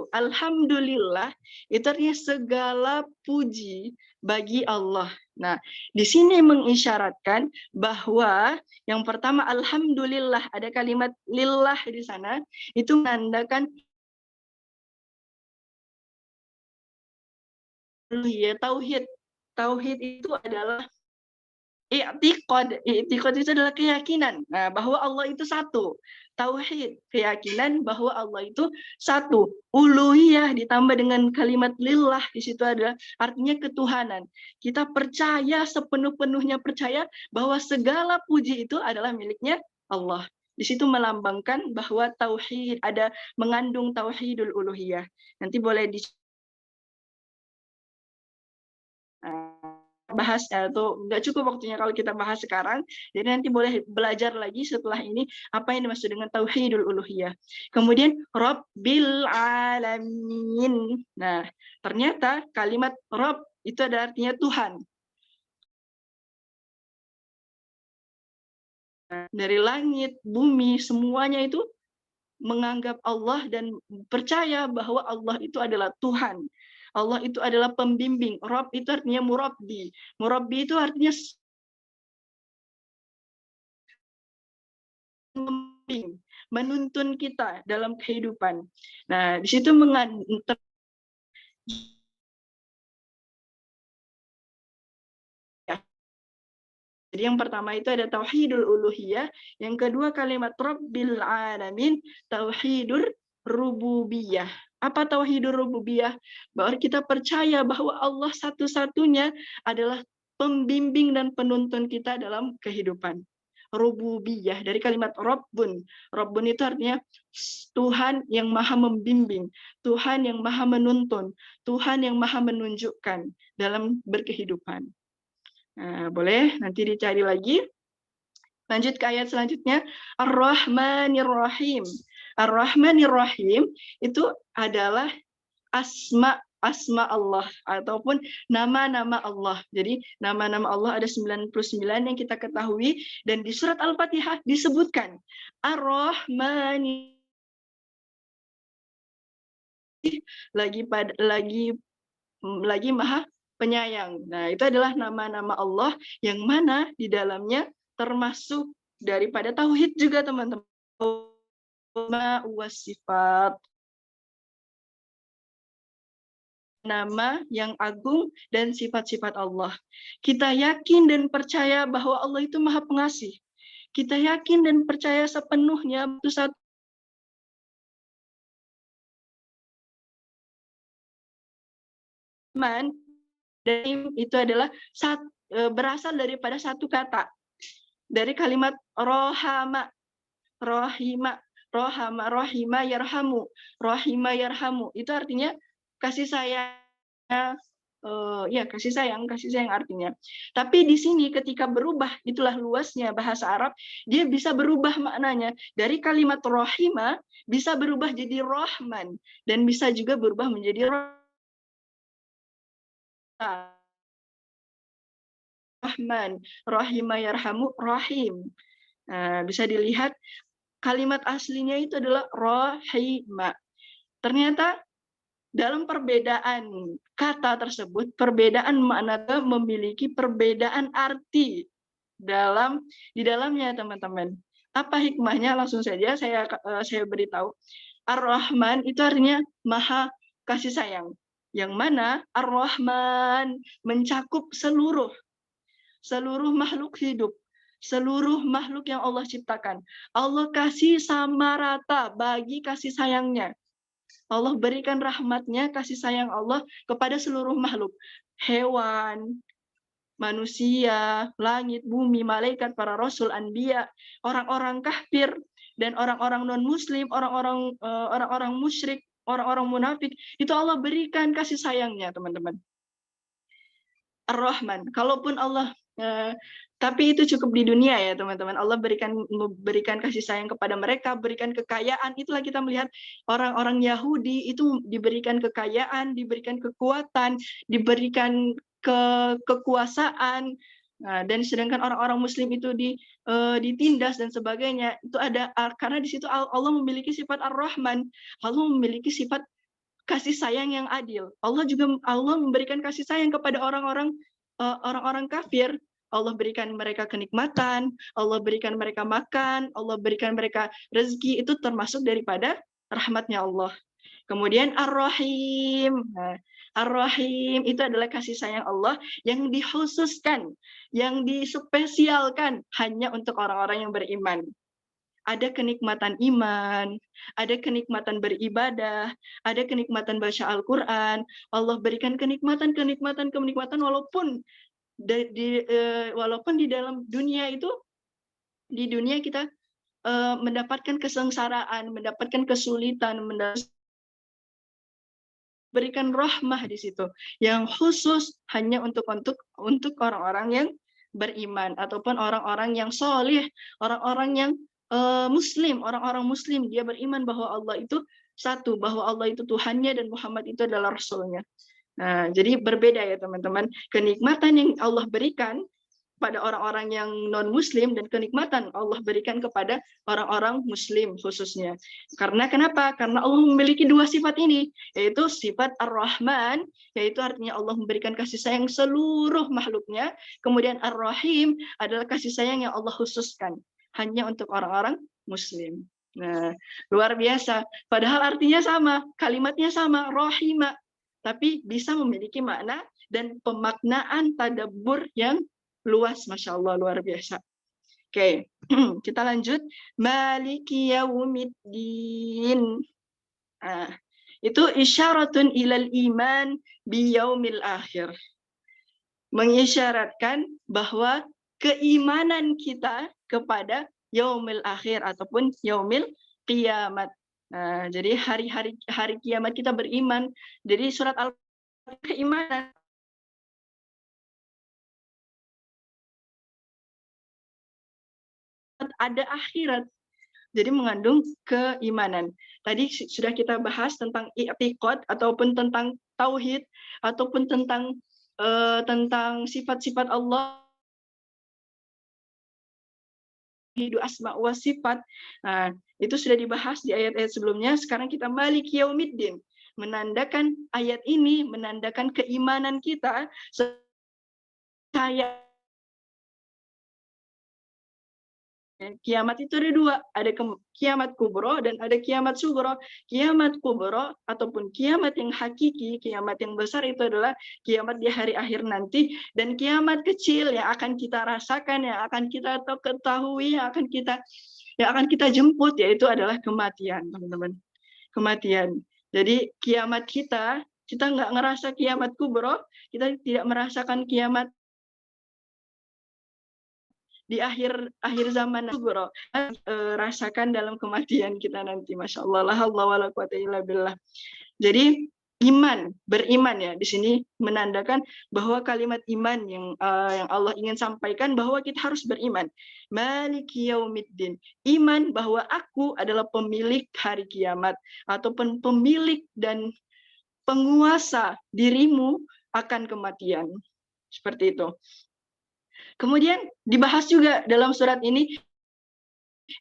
Alhamdulillah itu artinya segala puji bagi Allah. Nah, di sini mengisyaratkan bahwa yang pertama alhamdulillah, ada kalimat lillah di sana, itu menandakan tauhid. Tauhid itu adalah i'tiqad. I'tiqad itu adalah keyakinan bahwa Allah itu satu. Tauhid, keyakinan bahwa Allah itu satu. Uluhiyah ditambah dengan kalimat lillah, di situ ada artinya ketuhanan. Kita percaya, sepenuh-penuhnya percaya bahwa segala puji itu adalah miliknya Allah. Di situ melambangkan bahwa tauhid, ada mengandung tauhidul uluhiyah. Nanti boleh bahas atau nggak cukup waktunya kalau kita bahas sekarang, jadi nanti boleh belajar lagi setelah ini apa yang dimaksud dengan tauhidul uluhiyah. Kemudian Rabbil alamin. Nah, ternyata kalimat Rabb itu ada artinya Tuhan. Dari langit, bumi, semuanya itu menganggap Allah dan percaya bahwa Allah itu adalah Tuhan. Allah itu adalah pembimbing. Rabb itu artinya murabbi. Murabbi itu artinya membimbing, menuntun kita dalam kehidupan. Nah, di situ jadi yang pertama itu ada tauhidul uluhiyah, yang kedua kalimat rabbil alamin, tauhidur rububiyah. Apa tauhidur rububiyah? Bahwa kita percaya bahwa Allah satu-satunya adalah pembimbing dan penuntun kita dalam kehidupan. Rububiyah dari kalimat Rabbun. Rabbun itu artinya Tuhan yang maha membimbing, Tuhan yang maha menuntun, Tuhan yang maha menunjukkan dalam berkehidupan. Nah, boleh nanti dicari lagi. Lanjut ke ayat selanjutnya. Ar-Rahmanir-Rahim. Ar-Rahmanir-Rahim itu adalah asma Allah ataupun nama-nama Allah. Jadi nama-nama Allah ada 99 yang kita ketahui, dan di surat Al-Fatihah disebutkan Ar-Rahmani, lagi maha penyayang. Nah, itu adalah nama-nama Allah yang mana di dalamnya termasuk daripada tauhid juga, teman-teman. Sifat, nama yang agung dan sifat-sifat Allah. Kita yakin dan percaya bahwa Allah itu maha pengasih. Kita yakin dan percaya sepenuhnya satu iman dan itu adalah berasal daripada satu kata, dari kalimat rohama, rohima, yarhamu, rohima yarhamu. Itu artinya kasih sayang, kasih sayang artinya. Tapi di sini ketika berubah, itulah luasnya bahasa Arab, dia bisa berubah maknanya. Dari kalimat rohima bisa berubah jadi rohman, dan bisa juga berubah menjadi Rahman, Rahima yarhamu, Rahim. Nah, bisa dilihat kalimat aslinya itu adalah Rahima. Ternyata dalam perbedaan kata tersebut, perbedaan makna memiliki perbedaan arti di dalamnya, teman-teman. Apa hikmahnya? Langsung saja saya beritahu. Ar-Rahman itu artinya maha kasih sayang. Yang mana Ar-Rahman mencakup seluruh makhluk hidup, seluruh makhluk yang Allah ciptakan. Allah kasih sama rata bagi kasih sayangnya. Allah berikan rahmatnya, kasih sayang Allah kepada seluruh makhluk. Hewan, manusia, langit, bumi, malaikat, para rasul, anbiya, orang-orang kafir, dan orang-orang non-muslim, orang-orang musyrik, orang-orang munafik, itu Allah berikan kasih sayangnya, teman-teman. Ar-Rahman, kalaupun Allah tapi itu cukup di dunia ya, teman-teman. Allah berikan kasih sayang kepada mereka, berikan kekayaan. Itulah kita melihat orang-orang Yahudi itu diberikan kekayaan, diberikan kekuatan, diberikan kekuasaan. Nah, dan sedangkan orang-orang Muslim itu ditindas dan sebagainya. Itu ada karena di situ Allah memiliki sifat Ar-Rahman. Allah memiliki sifat kasih sayang yang adil. Allah memberikan kasih sayang kepada orang-orang kafir. Allah berikan mereka kenikmatan, Allah berikan mereka makan, Allah berikan mereka rezeki, itu termasuk daripada rahmatnya Allah. Kemudian Ar-Rahim. Nah, Ar-Rahim itu adalah kasih sayang Allah yang dikhususkan, yang dispesialkan hanya untuk orang-orang yang beriman. Ada kenikmatan iman, ada kenikmatan beribadah, ada kenikmatan baca Al-Quran. Allah berikan kenikmatan walaupun di dalam dunia itu, di dunia kita mendapatkan kesengsaraan, mendapatkan kesulitan, berikan rahmah di situ yang khusus hanya untuk orang-orang yang beriman ataupun orang-orang yang soleh, orang-orang yang Muslim, orang-orang Muslim, dia beriman bahwa Allah itu satu, bahwa Allah itu Tuhannya dan Muhammad itu adalah Rasulnya. Nah, jadi berbeda ya teman-teman, kenikmatan yang Allah berikan pada orang-orang yang non-Muslim dan kenikmatan Allah berikan kepada orang-orang Muslim khususnya. Karena kenapa? Karena Allah memiliki dua sifat ini, yaitu sifat Ar-Rahman, yaitu artinya Allah memberikan kasih sayang seluruh makhluknya. Kemudian Ar-Rahim adalah kasih sayang yang Allah khususkan hanya untuk orang-orang muslim. Nah, luar biasa. Padahal artinya sama, kalimatnya sama, rohima. Tapi bisa memiliki makna dan pemaknaan tadabbur yang luas. Masya Allah, luar biasa. Oke, kita lanjut. Maliki yaumiddin. Nah, itu isyaratun ilal iman biyaumil akhir. Mengisyaratkan bahwa keimanan kita kepada yaumil akhir ataupun yaumil kiamat. Nah, jadi hari kiamat kita beriman. Jadi surat Al-Fatihah keimanan. Ada akhirat. Jadi mengandung keimanan. Tadi sudah kita bahas tentang i'tiqad ataupun tentang tauhid ataupun tentang sifat-sifat Allah, hidup asma wa sifat. Nah, itu sudah dibahas di ayat-ayat sebelumnya. Sekarang kita maliki yaumiddin. Menandakan ayat ini menandakan keimanan kita saya. Kiamat itu ada dua, ada kiamat kubro dan ada kiamat sugro. Kiamat kubro ataupun kiamat yang hakiki, kiamat yang besar itu adalah kiamat di hari akhir nanti, dan kiamat kecil yang akan kita rasakan, yang akan kita ketahui, yang akan kita jemput, yaitu adalah kematian, teman-teman. Kematian. Jadi kiamat kita nggak ngerasa kiamat kubro, kita tidak merasakan kiamat di akhir zaman kubro, rasakan dalam kematian kita nanti. Masya Allah, la haula wala quwata illa billah. Jadi beriman ya di sini menandakan bahwa kalimat iman yang Allah ingin sampaikan bahwa kita harus beriman. Maliki yaumiddin. Iman bahwa aku adalah pemilik hari kiamat ataupun pemilik dan penguasa dirimu akan kematian. Seperti itu. Kemudian dibahas juga dalam surat ini,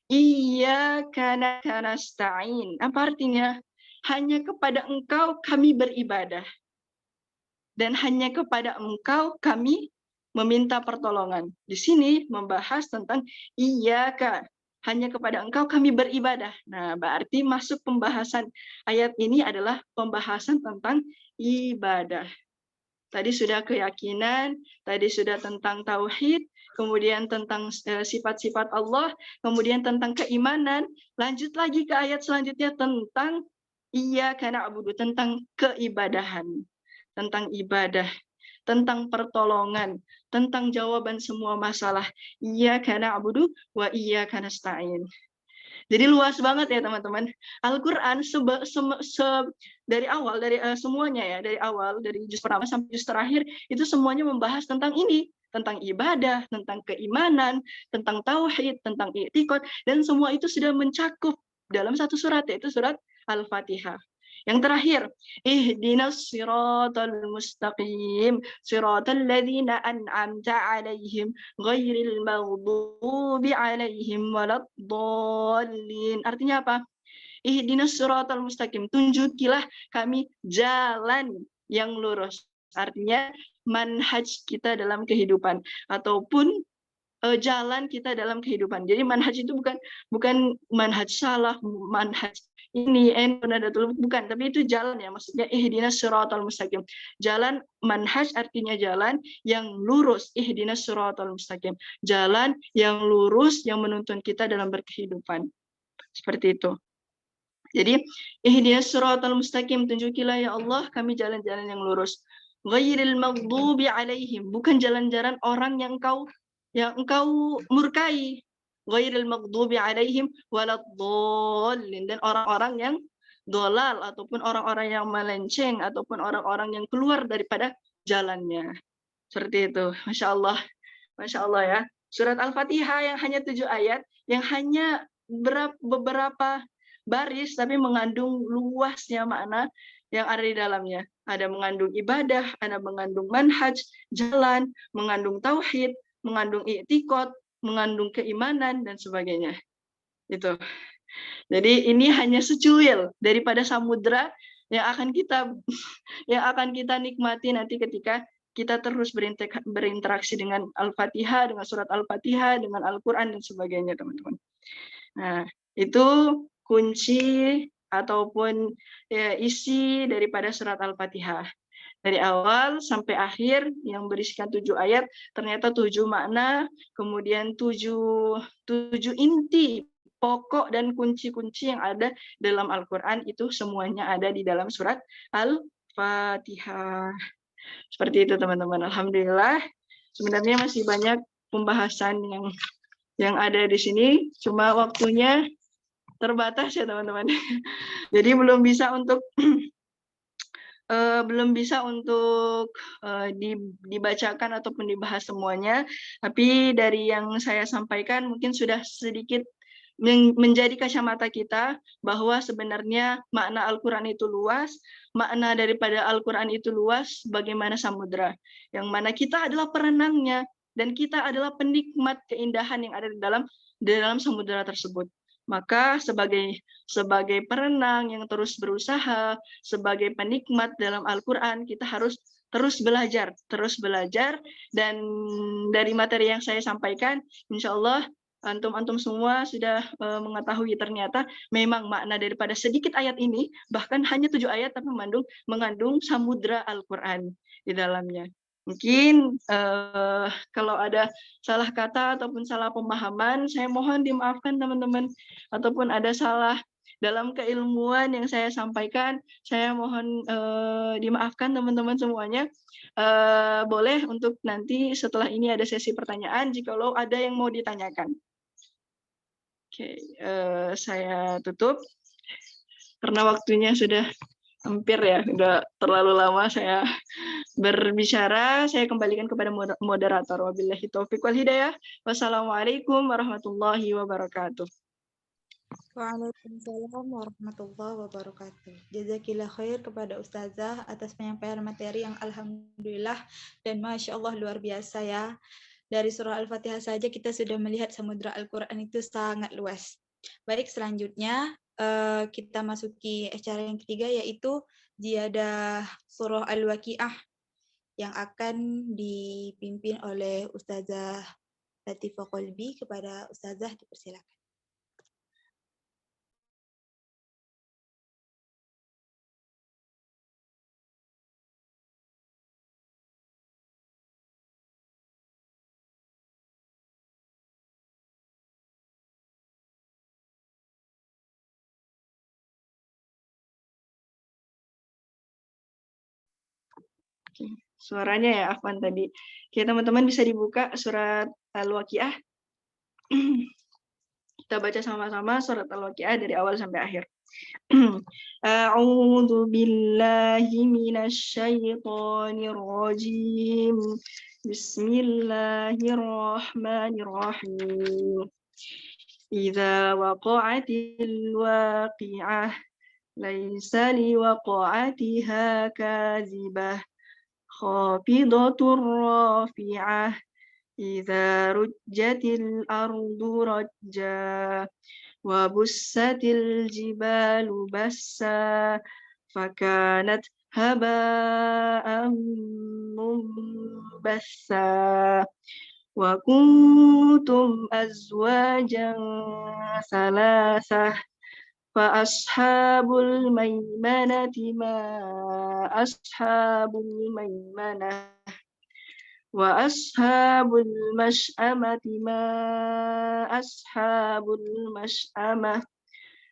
Iyyaka nasta'in. Apa artinya? Hanya kepada Engkau kami beribadah. Dan hanya kepada Engkau kami meminta pertolongan. Di sini membahas tentang Iyyaka. Hanya kepada Engkau kami beribadah. Nah, berarti masuk pembahasan ayat ini adalah pembahasan tentang ibadah. Tadi sudah keyakinan, tadi sudah tentang tauhid, kemudian tentang sifat-sifat Allah, kemudian tentang keimanan. Lanjut lagi ke ayat selanjutnya tentang iyyaka na'budu, tentang keibadahan, tentang ibadah, tentang pertolongan, tentang jawaban semua masalah. Iyyaka na'budu wa iyyaka nasta'in. Jadi luas banget ya teman-teman. Al-Quran dari awal, dari semuanya ya, dari awal, dari juz pertama sampai juz terakhir, itu semuanya membahas tentang ini, tentang ibadah, tentang keimanan, tentang tauhid, tentang i'tiqad, dan semua itu sudah mencakup dalam satu surat, yaitu surat Al-Fatihah. Yang terakhir, ihdinas siratal mustaqim, siratal ladzina an'amta 'alaihim, ghairil maghdubi 'alaihim waladdallin. Artinya apa? Ihdinas siratal mustaqim, tunjukilah kami jalan yang lurus. Artinya manhaj kita dalam kehidupan ataupun jalan kita dalam kehidupan. Jadi manhaj itu bukan manhaj salah, manhaj ini bukan, tapi itu jalan ya, maksudnya ihdinas siratal mustaqim. Jalan, manhaj artinya jalan yang lurus, ihdinas siratal mustaqim. Jalan yang lurus yang menuntun kita dalam berkehidupan. Seperti itu. Jadi ihdinas siratal mustaqim, tunjukilah ya Allah kami jalan-jalan yang lurus. Ghairil maghdubi 'alaihim, bukan jalan-jalan orang yang engkau murkai. Ghairil maghdubi 'alaihim waladdallin, dan orang-orang yang dolal ataupun orang-orang yang melenceng ataupun orang-orang yang keluar daripada jalannya. Seperti itu. Masya Allah. Masya Allah ya. Surat Al-Fatihah yang hanya 7 ayat, yang hanya beberapa baris tapi mengandung luasnya makna yang ada di dalamnya. Ada mengandung ibadah, ada mengandung manhaj, jalan, mengandung tauhid, mengandung i'tiqad, mengandung keimanan dan sebagainya. Itu. Jadi ini hanya secuil daripada samudra yang akan kita nikmati nanti ketika kita terus berinteraksi dengan Al-Fatihah, dengan surat Al-Fatihah, dengan Al-Qur'an dan sebagainya, teman-teman. Nah, itu kunci ataupun isi daripada surat Al-Fatihah. Dari awal sampai akhir yang berisikan 7 ayat, ternyata 7 makna, kemudian 7 inti pokok dan kunci-kunci yang ada dalam Al-Quran itu semuanya ada di dalam surat Al-Fatihah. Seperti itu teman-teman. Alhamdulillah. Sebenarnya masih banyak pembahasan yang ada di sini, cuma waktunya terbatas ya teman-teman. Jadi belum bisa untuk dibacakan ataupun dibahas semuanya, tapi dari yang saya sampaikan mungkin sudah sedikit menjadi kacamata kita bahwa sebenarnya makna Al-Quran itu luas, makna daripada Al-Quran itu luas bagaimana samudra, yang mana kita adalah perenangnya dan kita adalah penikmat keindahan yang ada di dalam samudra tersebut. Maka sebagai perenang yang terus berusaha, sebagai penikmat dalam Al-Quran, kita harus terus belajar, dan dari materi yang saya sampaikan, insya Allah antum semua sudah mengetahui ternyata memang makna daripada sedikit ayat ini, bahkan hanya 7 ayat tapi mengandung samudra Al-Quran di dalamnya. Mungkin kalau ada salah kata ataupun salah pemahaman, saya mohon dimaafkan teman-teman, ataupun ada salah dalam keilmuan yang saya sampaikan, saya mohon dimaafkan teman-teman semuanya. Boleh untuk nanti setelah ini ada sesi pertanyaan jikalau ada yang mau ditanyakan. Oke, saya tutup karena waktunya sudah hampir ya, udah terlalu lama saya berbicara. Saya kembalikan kepada moderator. Wabillahi taufiq wal hidayah. Wassalamualaikum warahmatullahi wabarakatuh. Waalaikumsalam warahmatullahi wabarakatuh. Jazakillah khair kepada Ustazah atas penyampaian materi yang alhamdulillah dan masya Allah luar biasa ya. Dari surah Al-Fatihah saja kita sudah melihat samudra Al-Quran itu sangat luas. Baik, selanjutnya kita masuki acara yang ketiga, yaitu Ziyadah surah Al-Waqiah yang akan dipimpin oleh Ustazah Latifah Qolbi. Kepada Ustazah dipersilakan. Suaranya ya, Afwan tadi. Oke, teman-teman bisa dibuka surat Al-Waqiah. Kita baca sama-sama surat Al-Waqiah dari awal sampai akhir. A'udzu billahi minasyaitonir rajim. Bismillahirrahmanirrahim. Idza waqa'atil waqi'ah laisa liwaqa'atiha kadzibah khafidatur rafi'ah idza rujjatil ardu rajja wa bussatil jibalu bassa fakanat haba'an munbassa wa kuntum azwajan salasah fa ashabul maimanati ma ashabul maimanah wa ashabul mash'amati ma ashabul mash'amah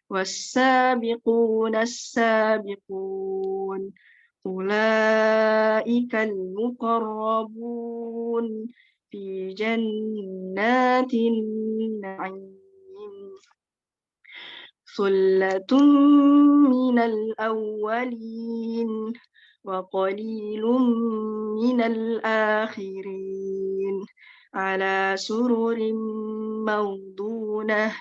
was-sabiquna as-sabiqun ulaikal muqarrabun fi jannatin na'im sullatun minal awwalin wa qalilun minal akhirin ala sururin mawdunah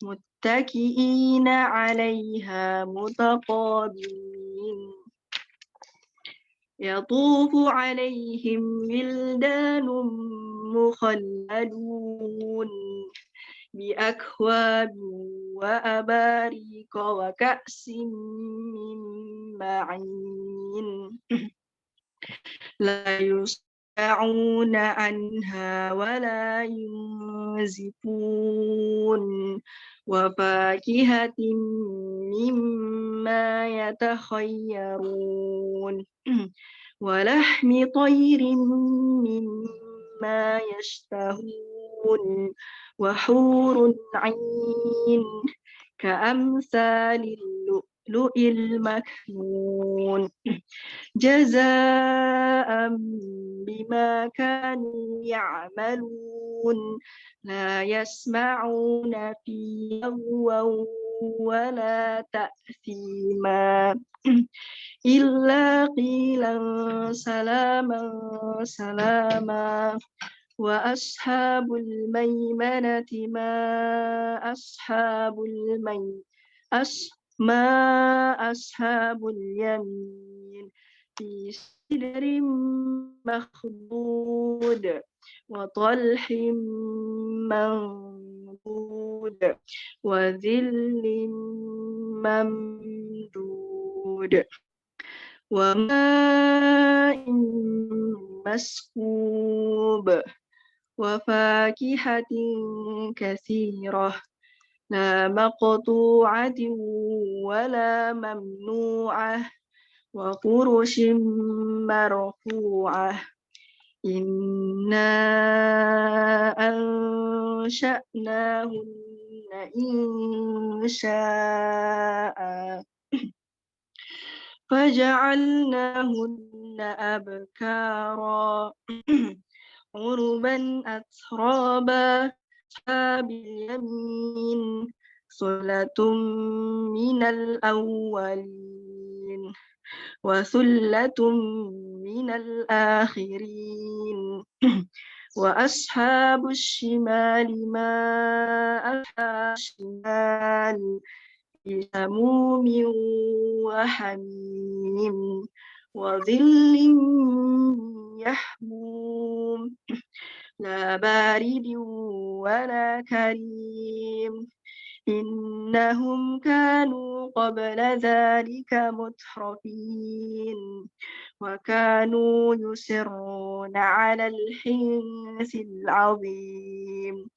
muttaki'ina 'alaiha mutaqabilin yatufu 'alaihim wildanun mukhalladun بأكواب وأباريق وكأس من معين لا يصدعون عنها ولا ينزفون وفاكهة مما يتخيرون ولحم طير مما يشتهون وحور عين كأمثال اللؤلؤ المكنون جزاء بما كانوا يعملون لا يسمعون فيها لغوا ولا تأثيما إلا قيلا سلاما سلاما وأصحاب الميمنة ما أصحاب ما أصحاب اليمين في سدر مخضود وطلح منضود وذل ممدود وماء مسكوب وفاكهة كثيرة لا مقطوعة ولا ممنوعة وفرش مرفوعة إنا أنشأناهن إنشاء فجعلناهن أبكارا عربا أترابا أصحاب اليمين ثلة من الأولين وثلة من الآخرين وأصحاب الشمال ما أصحاب الشمال في سموم وحميم وظل يحموم لا بارد ولا كريم إنهم كانوا قبل ذلك مترفين وكانوا يصرون على الحنث العظيم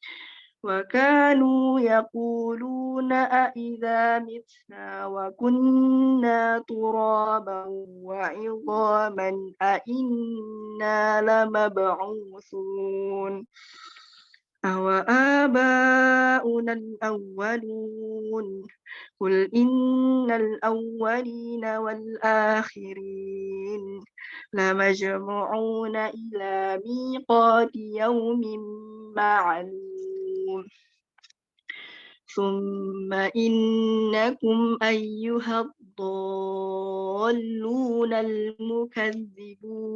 وكانوا يقولون أإذا متنا وكنا ترابا وعظاما أإنا لمبعوثون أو آباؤنا الأولون قل إن الأولين والآخرين لمجموعون إلى ميقات يوم معلوم ثم إنكم أيها الضالون المكذبون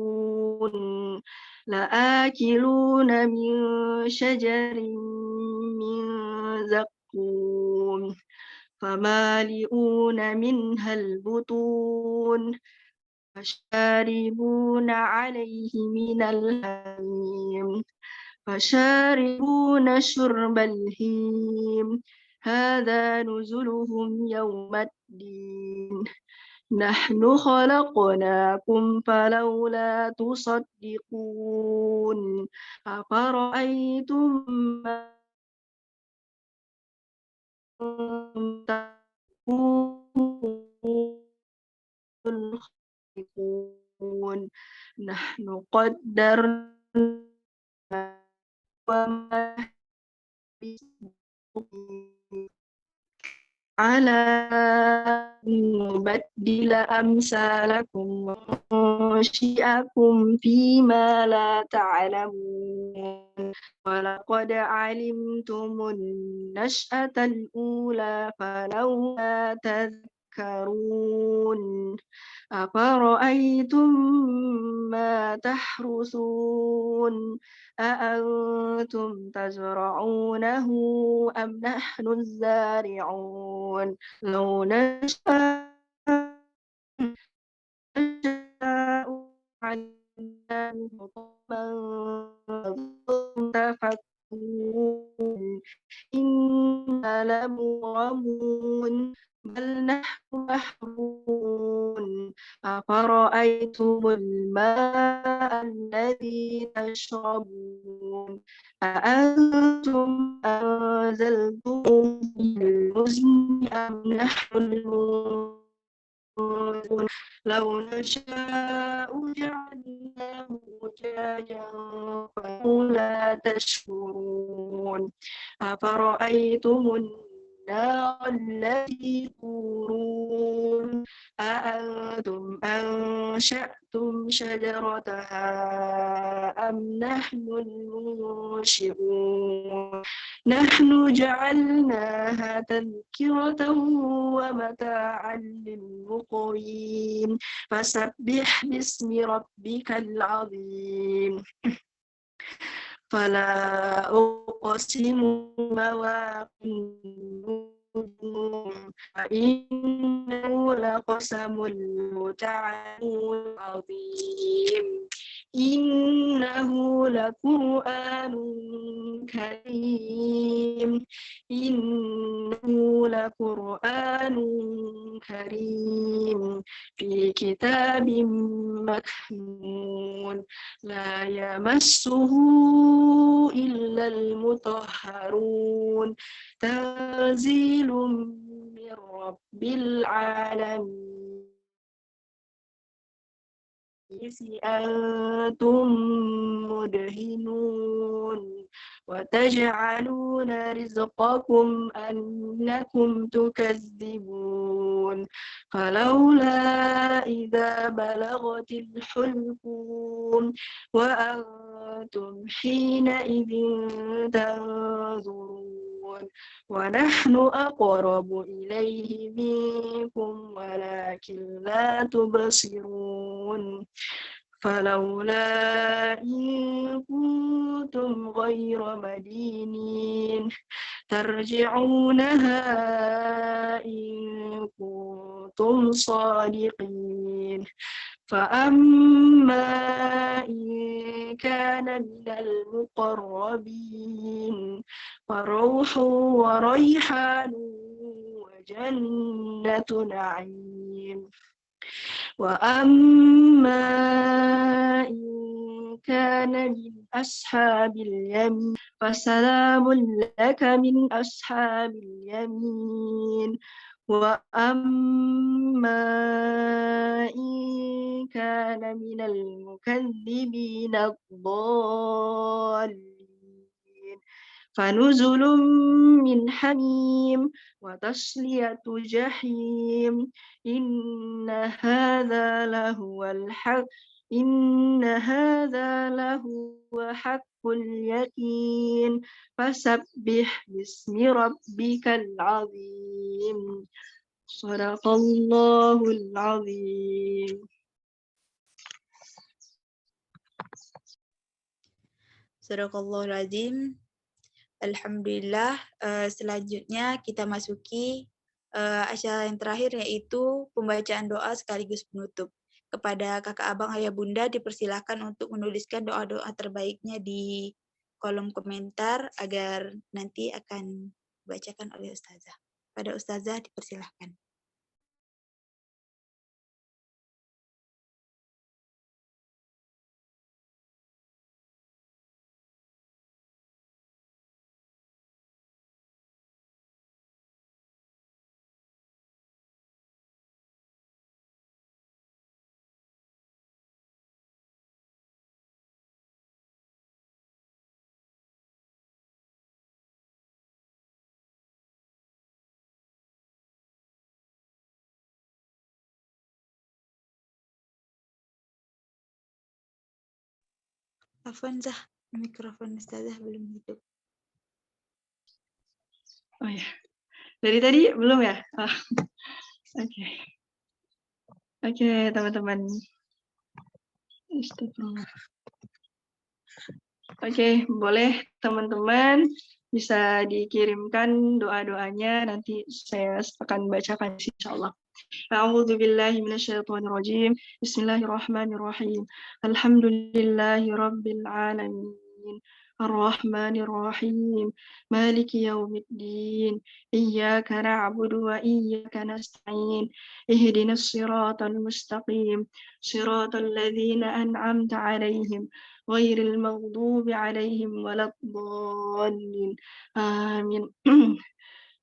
لآكلون من شجر من زقوم فمالئون منها البطون فشاربون عليه من الحميم فشاربون شرب الهيم هذا نزلهم يوم الدين نحن خلقناكم فلولا تصدقون أفرأيتم ما تنفقون نحن قدرنا وما على نبدل أمثالكم وننشئكم فيما لا تعلمون ولقد علمتم النشأة الأولى فلولا تذكرون أفرأيتم ما تحرثون أأنتم تزرعونه أم نحن الزارعون لو نشاء علمناه تفكرون إنا لمغرمون بل نحن محرومون أفرأيتم الماء الذي تشربون أأنتم أنزلتم من المزن أم نحن المنزلون لو نشاء جعلناه أجاجا فلولا تشكرون أفرأيتم النار التي تورون أأنتم أنشأتم شجرتها أم نحن المنشئون نحن جعلناها تذكرة ومتاعا للمقوين فسبح باسم ربك العظيم فلا أقسم مواقع النجوم وإنه لقسم تعلم عظيم إنه لقرآن كريم إنه لقرآن كريم في كتاب مكنون لا يمسه إلا المطهرون تنزيل من رب العالمين أنتم مدهنون وتجعلون رزقكم أنكم تكذبون فلولا إذا بلغت الحلقوم وأنتم حينئذ تنظرون ونحن أقرب إليه منكم ولكن لا تبصرون فلولا إن كنتم غير مدينين ترجعونها إن كنتم صادقين فأما إن كان من المقربين فروح وريحان وجنة نعيم وأما إن كان من أصحاب اليمين فسلام لك من أصحاب اليمين وأما إن كان من المكذبين الضالين فنزل من حميم وتصلية جحيم إن هذا لهو حق اليقين فسبح باسم ربك العظيم صدق الله العظيم. Sadaqallahul azim. Alhamdulillah. Selanjutnya kita masuki acara yang terakhir, yaitu pembacaan doa sekaligus penutup. Kepada kakak abang ayah bunda dipersilahkan untuk menuliskan doa-doa terbaiknya di kolom komentar agar nanti akan dibacakan oleh ustazah. Pada ustazah dipersilahkan. Afwan Zah, mikrofon ustazah belum hidup. Oh ya, dari tadi belum ya? Oke. Oke, teman-teman. Oke, boleh teman-teman bisa dikirimkan doa-doanya, nanti saya akan bacakan insyaallah. A'udzu billahi minasyaitonir rajim. Bismillahirrahmanirrahim. Alhamdulillahirabbil alamin. الرحمن الرحيم مالك يوم الدين إياك نعبد وإياك نستعين اهدنا الصراط المستقيم صراط الذين أنعمت عليهم غير المغضوب عليهم ولا الضالين آمين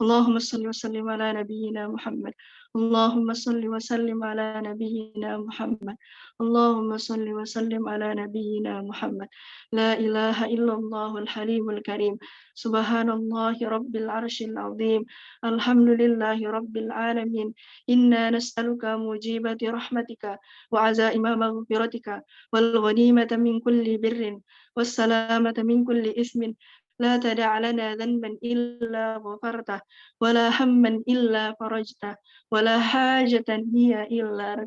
اللهم صل وسلم على نبينا محمد اللهم صل وسلم على نبينا محمد اللهم صل وسلم على نبينا محمد لا إله إلا الله الحليم الكريم سبحان الله رب العرش العظيم الحمد لله رب العالمين إنا نسألك موجبات رحمتك وعزائم مغفرتك والغنيمة من كل بر والسلامة من كل إثم لا تدع لنا ذنبا إلا غفرته ولا هما إلا فرجته ولا حاجة هي إلا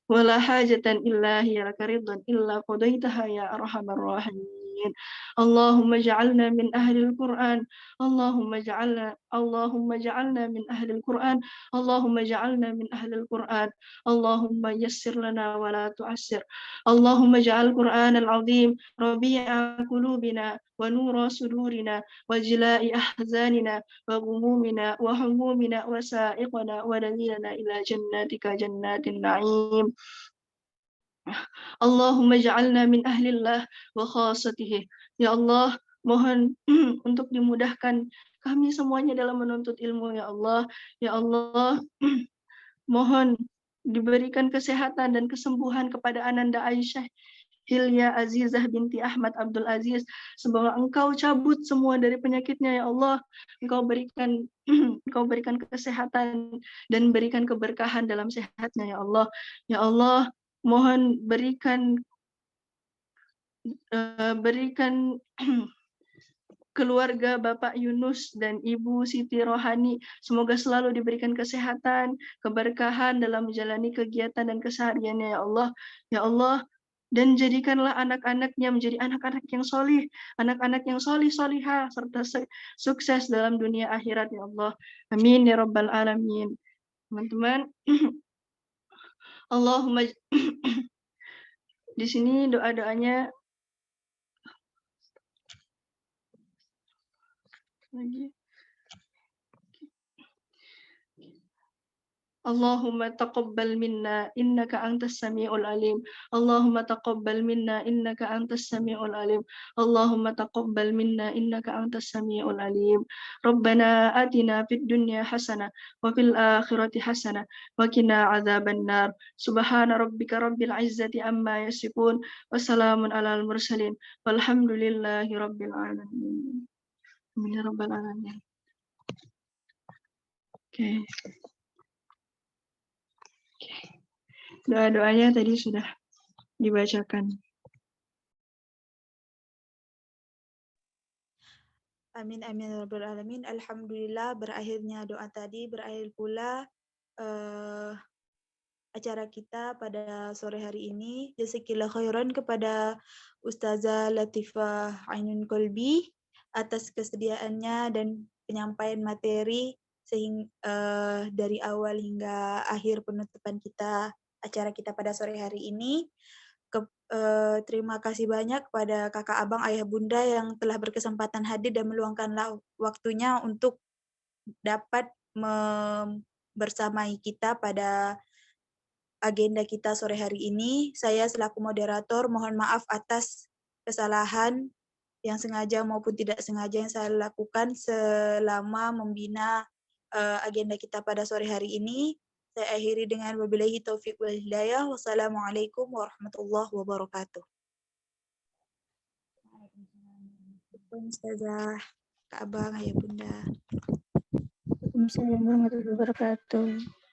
ولا حاجة إلا هي لك رضا إلا قضيتها يا أرحم الراحمين اللهم اجعلنا من أهل القرآن اللهم اجعلنا من أهل القرآن اللهم اجعلنا من أهل القرآن اللهم يسر لنا ولا تعسر اللهم اجعل القرآن العظيم ربيع قلوبنا ونور صدورنا وجلاء أحزاننا وغمومنا وهمومنا وسائقنا ودليلنا إلى جناتك جنات النعيم اللهم اجعلنا من أهل الله وخاصته ya Allah mohon untuk dimudahkan kami semuanya dalam menuntut ilmu ya Allah mohon diberikan kesehatan dan kesembuhan kepada Ananda Aisyah Hilya Azizah binti Ahmad Abdul Aziz. Semoga Engkau cabut semua dari penyakitnya ya Allah. Engkau berikan Engkau berikan kesehatan dan berikan keberkahan dalam sehatnya ya Allah. Ya Allah, mohon berikan keluarga Bapak Yunus dan Ibu Siti Rohani, semoga selalu diberikan kesehatan, keberkahan dalam menjalani kegiatan dan kesehariannya ya Allah. Ya Allah, dan jadikanlah anak-anaknya menjadi anak-anak yang solih, anak-anak yang solihah, serta sukses dalam dunia akhirat ya Allah. Amin ya Rabbal Alamin. Teman-teman, Allahumma di sini doa-doanya lagi. Allahumma taqabbal minna innaka antas samiul alim. Allahumma taqabbal minna innaka antas samiul alim. Allahumma taqabbal minna innaka antas samiul alim. Rabbana atina fid dunya hasanah wa fil akhirati hasanah wa qina adzaban nar. Subhana rabbika rabbil izzati amma yasifun wa salamun alal mursalin walhamdulillahi rabbil alamin. Amin ya rabbal alamin. Oke. Doa-doanya tadi sudah dibacakan. Amin amin ya rabbal alamin. Alhamdulillah berakhirnya doa tadi, berakhir pula acara kita pada sore hari ini. Jazakillah khairan kepada Ustazah Latifah Ainun Kolbi atas kesediaannya dan penyampaian materi sehingga dari awal hingga akhir penutupan kita acara kita pada sore hari ini. Terima kasih banyak kepada kakak abang ayah bunda yang telah berkesempatan hadir dan meluangkan waktunya untuk dapat bersamai kita pada agenda kita sore hari ini. Saya selaku moderator mohon maaf atas kesalahan yang sengaja maupun tidak sengaja yang saya lakukan selama membina agenda kita pada sore hari ini. Saya akhiri dengan wabillahi taufiq wal hidayah. Wassalamualaikum warahmatullahi wabarakatuh. Ustazah, Kak Abang, Ayah Bunda. Waalaikumsalam warahmatullahi wabarakatuh.